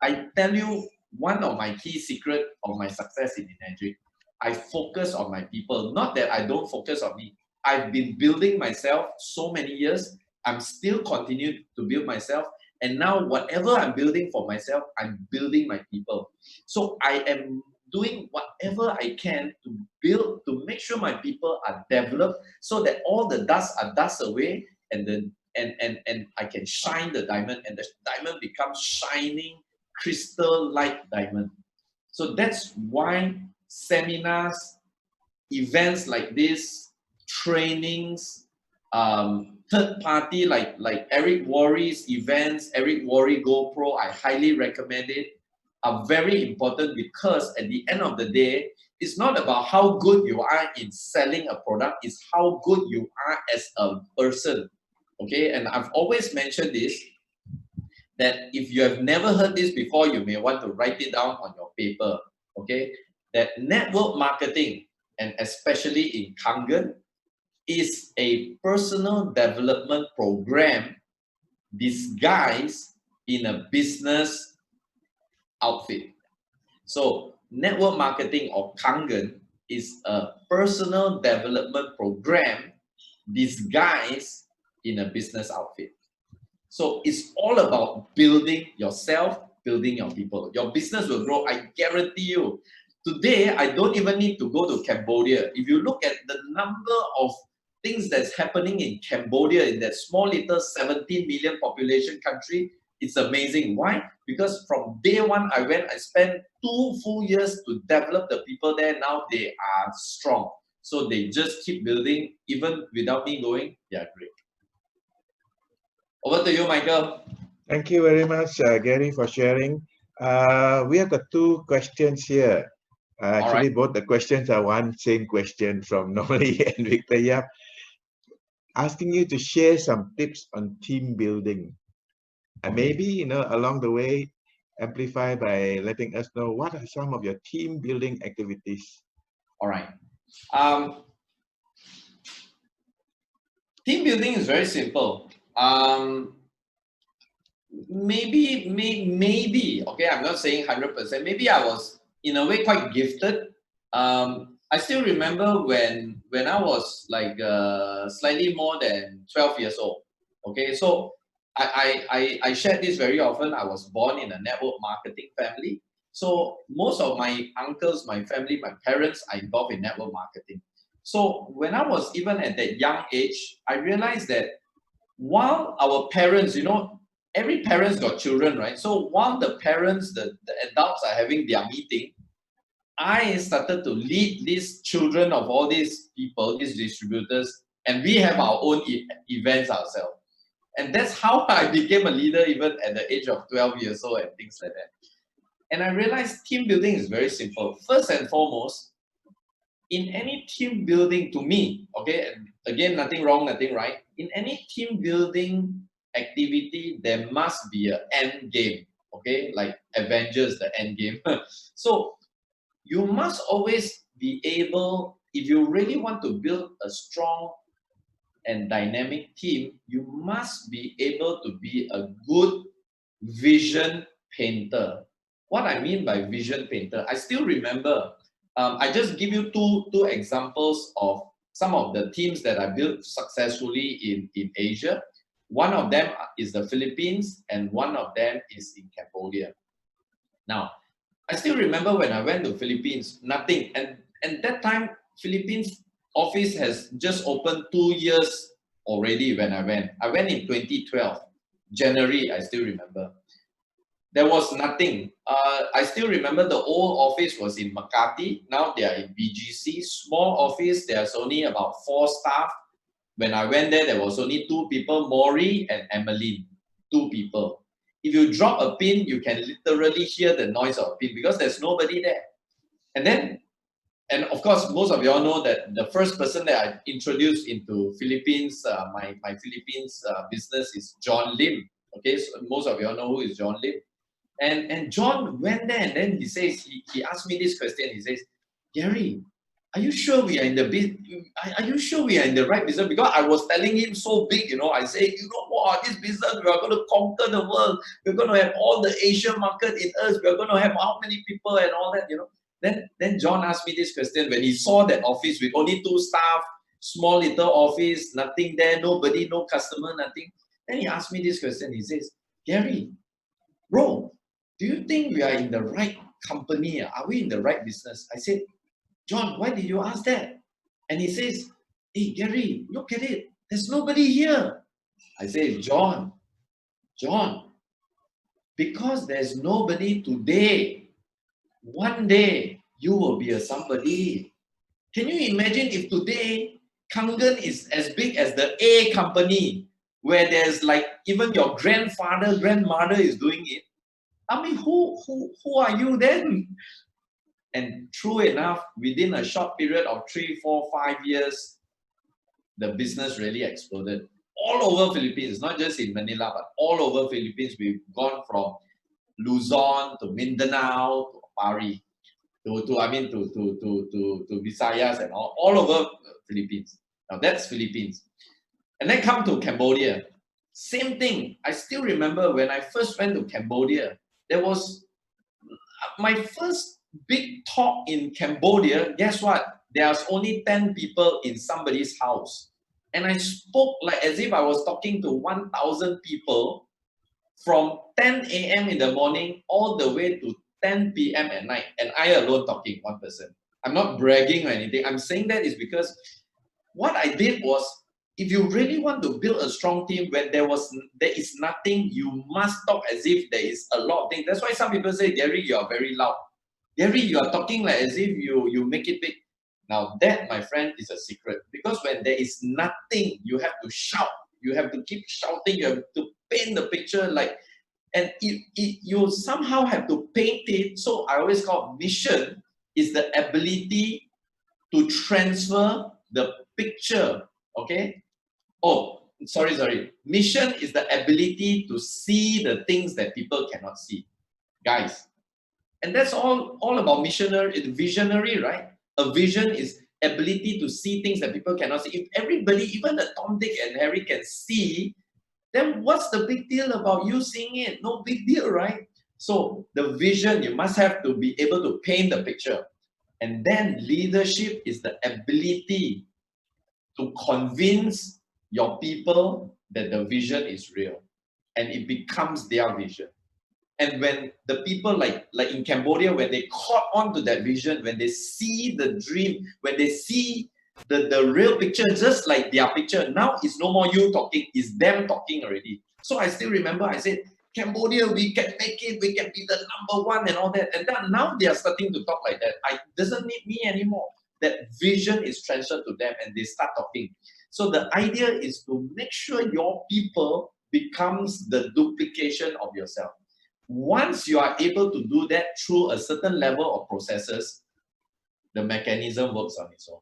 I tell you, one of my key secret of my success in Energy, I focus on my people. Not that I don't focus on me. I've been building myself so many years. I'm still continuing to build myself. And now whatever I'm building for myself, I'm building my people. So I am doing whatever I can to build, to make sure my people are developed so that all the dust are dust away and then and I can shine the diamond and the diamond becomes shining crystal light diamond. So that's why seminars, events like this, trainings, third party like Eric Worre's events, Eric Worre GoPro, I highly recommend it, are very important because at the end of the day, it's not about how good you are in selling a product, it's how good you are as a person. Okay, and I've always mentioned this, that if you have never heard this before, you may want to write it down on your paper. Okay, that network marketing, and especially in Kangen, is a personal development program disguised in a business outfit. So network marketing or Kangen is a personal development program disguised in a business outfit. So it's all about building yourself, building your people. Your business will grow, I guarantee you. Today, I don't even need to go to Cambodia. If you look at the number of things that's happening in Cambodia, in that small little 17 million population country, it's amazing. Why? Because from day one, I spent 2 full years to develop the people there. Now they are strong. So they just keep building, even without me going, they are great. Over to you, Michael. Thank you very much, Gary, for sharing. We have got 2 questions here. Actually, both the questions are one same question from Noli and Victor Yap, asking you to share some tips on team building. And maybe, along the way, amplify by letting us know what are some of your team building activities. All right. Team building is very simple. Maybe, okay, I'm not saying 100%. Maybe I was, in a way, quite gifted. I still remember when I was like slightly more than 12 years old. Okay, so I shared this very often. I was born in a network marketing family. So most of my uncles, my family, my parents are involved in network marketing. So when I was even at that young age, I realized that while our parents, every parent's got children, right? So while the parents, the adults are having their meeting, I started to lead these children of all these people, these distributors, and we have our own events ourselves. And that's how I became a leader even at the age of 12 years old and things like that. And I realized team building is very simple. First and foremost, in any team building, to me, okay, again, nothing wrong, nothing right. In any team building activity, there must be an end game, okay, like Avengers, the end game. So you must always be able, if you really want to build a strong and dynamic team, you must be able to be a good vision painter. What I mean by vision painter, I still remember, I just give you two examples of some of the teams that I built successfully in Asia. One of them is the Philippines and one of them is in Cambodia. Now, I still remember when I went to Philippines, nothing. And that time, Philippines office has just opened 2 years already when I went. I went in 2012, January, I still remember. There was nothing. I still remember the old office was in Makati. Now they are in BGC. Small office, there's only about 4 staff. When I went there was only 2 people, Maury and Emmeline, 2 people. If you drop a pin, you can literally hear the noise of a pin because there's nobody there. And of course, most of you all know that the first person that I introduced into Philippines, my Philippines business is John Lim. Okay, so most of you all know who is John Lim. And John went there and then he says, he asked me this question. He says, Gary, are you sure we are in the are you sure we are in the right business? Because I was telling him so big, you know, I say, you know what, this business, we are going to conquer the world. We're going to have all the Asian market in us. We're going to have how many people and all that, you know. Then John asked me this question when he saw that office with only 2 staff, small little office, nothing there, nobody, no customer, nothing. Then he asked me this question. He says, Gary, bro, do you think we are in the right company? Are we in the right business? I said, John, why did you ask that? And he says, hey, Gary, look at it. There's nobody here. I say, John, because there's nobody today, one day you will be a somebody. Can you imagine if today Kangen is as big as the A company, where there's like even your grandfather, grandmother is doing it? I mean, who are you then? And true enough, within a short period of 3, 4, 5 years, the business really exploded. All over Philippines, not just in Manila, but all over Philippines. We've gone from Luzon to Mindanao to Pari, to Visayas and all over Philippines. Now that's Philippines. And then come to Cambodia. Same thing. I still remember when I first went to Cambodia, there was my first big talk in Cambodia. Guess what? There's only 10 people in somebody's house. And I spoke like as if I was talking to 1,000 people from 10 a.m. in the morning all the way to 10 p.m. at night. And I alone talking, one person. I'm not bragging or anything. I'm saying that is because what I did was, if you really want to build a strong team when there is nothing, you must talk as if there is a lot of things. That's why some people say, Gary, you are very loud. Gary, you are talking like as if you make it big. Now that, my friend, is a secret. Because when there is nothing, you have to shout. You have to keep shouting. You have to paint the picture like, and you somehow have to paint it. So I always call mission is the ability to transfer the picture. Okay. Oh, sorry. Mission is the ability to see the things that people cannot see, guys. And that's all about visionary, right? A vision is ability to see things that people cannot see. If everybody, even the Tom, Dick, and Harry can see, then what's the big deal about you seeing it? No big deal, right? So the vision, you must have to be able to paint the picture. And then leadership is the ability to convince your people that the vision is real and it becomes their vision. And when the people like in Cambodia, when they caught on to that vision, when they see the dream, when they see the real picture, just like their picture, now it's no more you talking, it's them talking already. So I still remember I said, Cambodia, we can make it, we can be the #1 and all that. And then now they are starting to talk like that. It doesn't need me anymore. That vision is transferred to them and they start talking. So the idea is to make sure your people becomes the duplication of yourself. Once you are able to do that through a certain level of processes, the mechanism works on its own.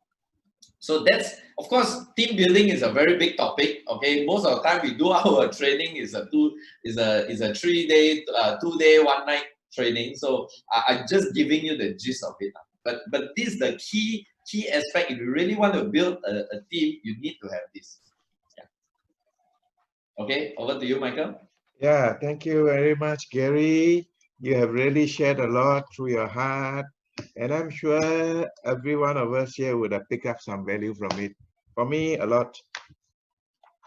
So that's, of course, team building is a very big topic. Okay, most of the time we do our training is a 3-day, 2-day, 1-night training. So I'm just giving you the gist of it. But this is the key aspect. If you really want to build a team, you need to have this. Yeah. Okay, over to you, Michael. Yeah, thank you very much, Gary. You have really shared a lot through your heart, and I'm sure every one of us here would have picked up some value from it. For me, a lot.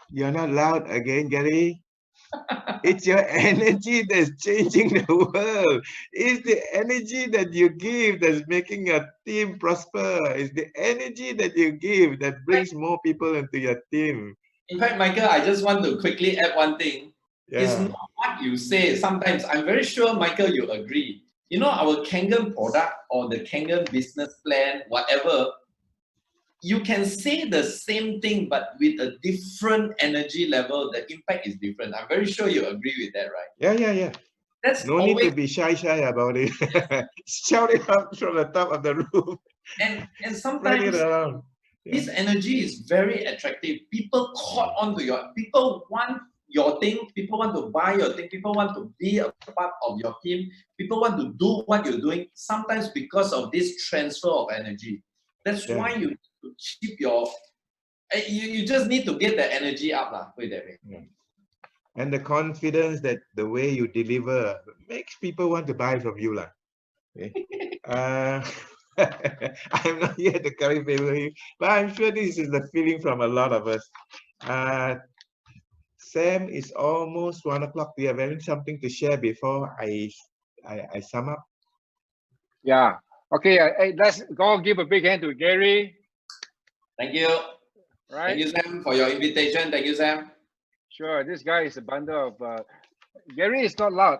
You're not loud again, Gary. It's your energy that's changing the world. It's the energy that you give that's making your team prosper. It's the energy that you give that brings more people into your team. In fact, Michael, I just want to quickly add one thing. It's not what you say. Sometimes, I'm very sure, Michael, you agree. You know, our Kangen product or the Kangen business plan, whatever, you can say the same thing, but with a different energy level, the impact is different. I'm very sure you agree with that, right? Yeah. That's no always, need to be shy about it. Shout it out from the top of the roof. And sometimes this energy is very attractive. People caught on to people want your thing, people want to buy your thing, people want to be a part of your team, people want to do what you're doing, sometimes because of this transfer of energy. That's Yeah. why you need to keep your, you just need to get the energy up lah, put it that way. Yeah. And the confidence that the way you deliver makes people want to buy from you lah. Okay. I'm not here to curry favor you, but I'm sure this is the feeling from a lot of us. Sam, it's almost 1 o'clock. Do you have something to share before I sum up? Yeah. Okay. Let's go give a big hand to Gary. Thank you. Right. Thank you, Sam, for your invitation. Thank you, Sam. Sure. This guy is a bundle of. Gary is not loud.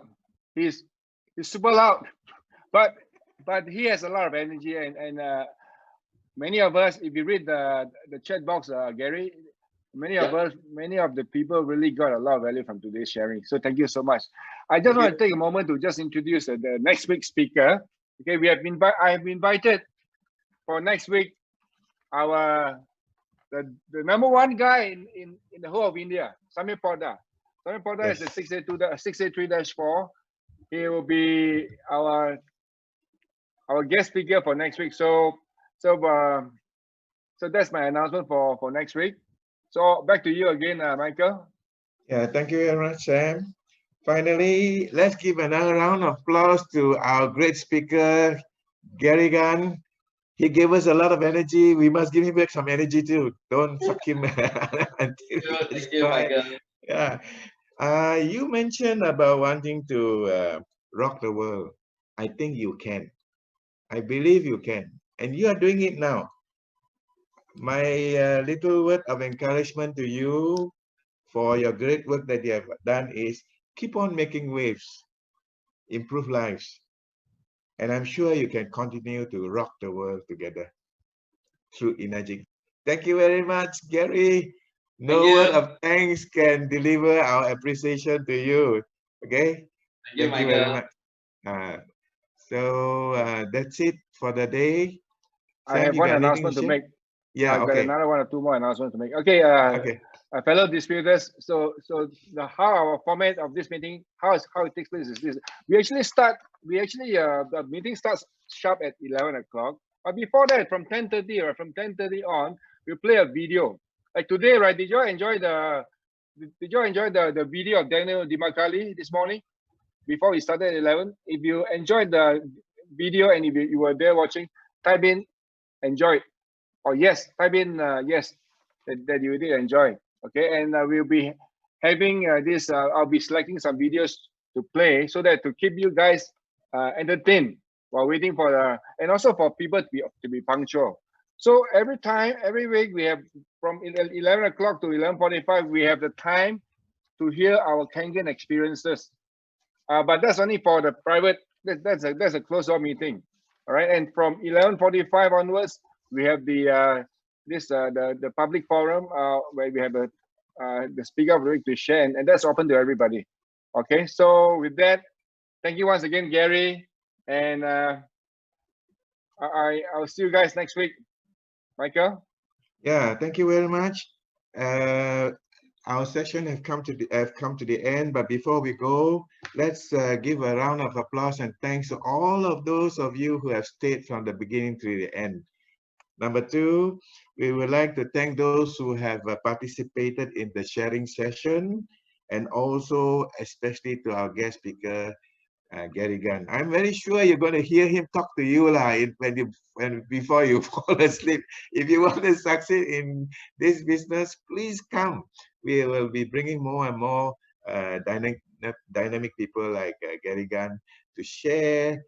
He's super loud, but he has a lot of energy and many of us, if you read the chat box, Gary, many of the people really got a lot of value from today's sharing. So thank you so much. I just want to take a moment to just introduce the next week's speaker. Okay, I have invited for next week the number one guy in the whole of India, Samir Poddar. Samir Poddar is the 683-4. He will be our guest speaker for next week. So that's my announcement for next week. So back to you again, Michael. Yeah, thank you very much, Sam. Finally, let's give another round of applause to our great speaker, Gary Gunn. He gave us a lot of energy. We must give him back some energy too. Don't suck him until Thank you, Michael. Yeah. You mentioned about wanting to rock the world. I think you can. I believe you can. And you are doing it now. My little word of encouragement to you for your great work that you have done is keep on making waves, improve lives. And I'm sure you can continue to rock the world together through Enagic. Thank you very much, Gary. No word of thanks can deliver our appreciation to you. Okay? Thank you, very Michael. much. That's it for the day. I have one announcement to make. Yeah, I've got another one or two more announcements to make. Okay. Fellow distributors. So how our format of this meeting, how it takes place is this. The meeting starts sharp at 11 o'clock. But before that, from 10:30 or from 10:30 on, we play a video. Like today, right? Did you enjoy the video of Daniel Dimakali this morning before we started at 11? If you enjoyed the video and if you were there watching, type in enjoy. Or yes, type in yes, that you did enjoy. Okay, and we'll be having this. I'll be selecting some videos to play so that to keep you guys entertained while waiting for and also for people to be punctual. So every week we have from 11 o'clock to 11:45 we have the time to hear our Kangen experiences. But that's only for the private. That's a closed door meeting. All right, and from 11:45 onwards we have the public forum where we have the speaker of the week to share, and that's open to everybody. Okay, so with that, thank you once again, Gary, and I'll see you guys next week. Michael. Yeah, thank you very much. Our session have come to the end, but before we go, let's give a round of applause and thanks to all of those of you who have stayed from the beginning to the end. Number two, we would like to thank those who have participated in the sharing session, and also especially to our guest speaker, Gary Gunn. I'm very sure you're going to hear him talk to you before you fall asleep. If you want to succeed in this business, please come. We will be bringing more and more dynamic people like Gary Gunn to share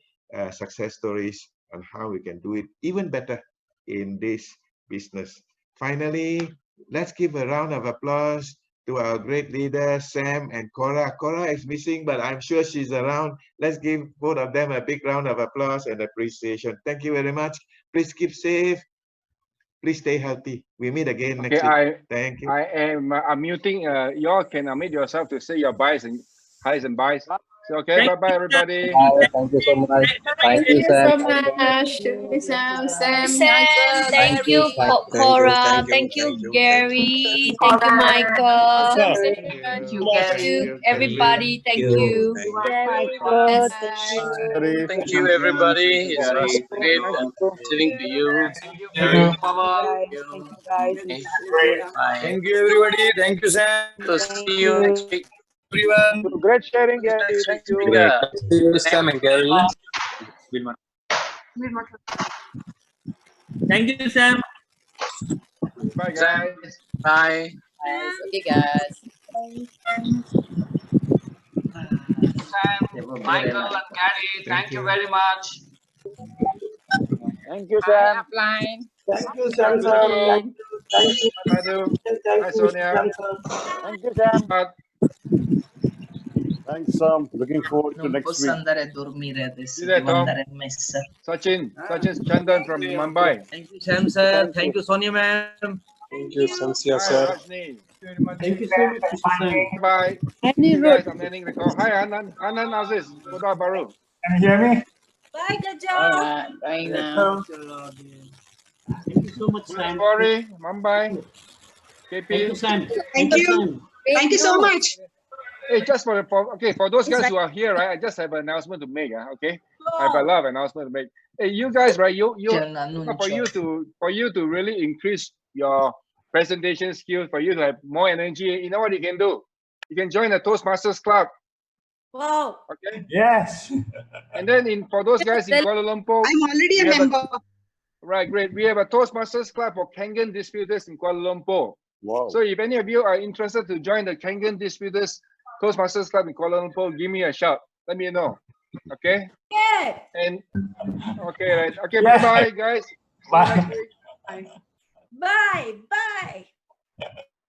success stories on how we can do it even better in this business. Finally, let's give a round of applause to our great leaders, Sam and Cora. Cora is missing, but I'm sure she's around. Let's give both of them a big round of applause and appreciation. Thank you very much. Please keep safe. Please stay healthy. We meet again next week. Thank you. I am unmuting. You all can unmute yourself to say your buys and highs and buys. So, okay, bye-bye, everybody. Thank you so much. Thank you, Thank you so Sam. much. Sam, Sam, Michael, thank you, Cora. Thank you, Gary. Thank you, Michael. Thank you, Thank Gary. you, everybody. Thank you. Michael, Thank you, everybody. It was great listening to you. guys. Thank you, guys. Okay, It's really great. bye. Thank you, everybody. Thank you, Sam. So Thank see you next week. Everyone. Great sharing, See you Gary. next Thank week. you. Yeah. See you, Sam and Gary. Thank you, Sam. Bye, Sam. guys. Bye. Guys, okay, guys. Sam, Michael, and Gary, thank you very much. Thank you, Bye, Sam. upline. Thank you, Bye, Sam. Madhu. Thank you. Bye, Madhu. Thank Bye, you, Sonia. Sam. Thank you, Sam. Thanks, Sam. Looking forward to Non next posso week. andare a dormire adesso, See you there, devo Tom. andare a messa. Sachin Chandan from Mumbai. Thank you, Sam sir. Thank you, Sonia ma'am. Thank you, Sansia, Hi, sir. Rajni. Thank you so much, Mr. Sam. Bye. See you guys. I'm ending the call. Hi, Hanan. Hanan Aziz. Koda Baru. Can you hear me? Bye, Gajo. Bye now. Thank you so much, Sam. Puri, Mumbai. KP. Sam. Thank you. Thank you so much. Hey, just for those guys who are here, right? I just have an announcement to make. Okay, I have a lot of announcement to make. Hey, you guys, right? C'è un annuncio. For you to really increase your presentation skills, for you to have more energy, you know what you can do? You can join the Toastmasters Club. Wow. Okay, Yes. and then for those guys in Kuala Lumpur, I'm already we a have member. right, great. We have a Toastmasters Club for Kangen Distributors in Kuala Lumpur. Wow. So if any of you are interested to join the Kangen Distributors Toastmasters Club in Kuala Lumpur, give me a shout. Let me know. Okay? Yeah. And okay, right. Okay, Yes. bye-bye, guys. See you Bye. next week. Bye. Bye.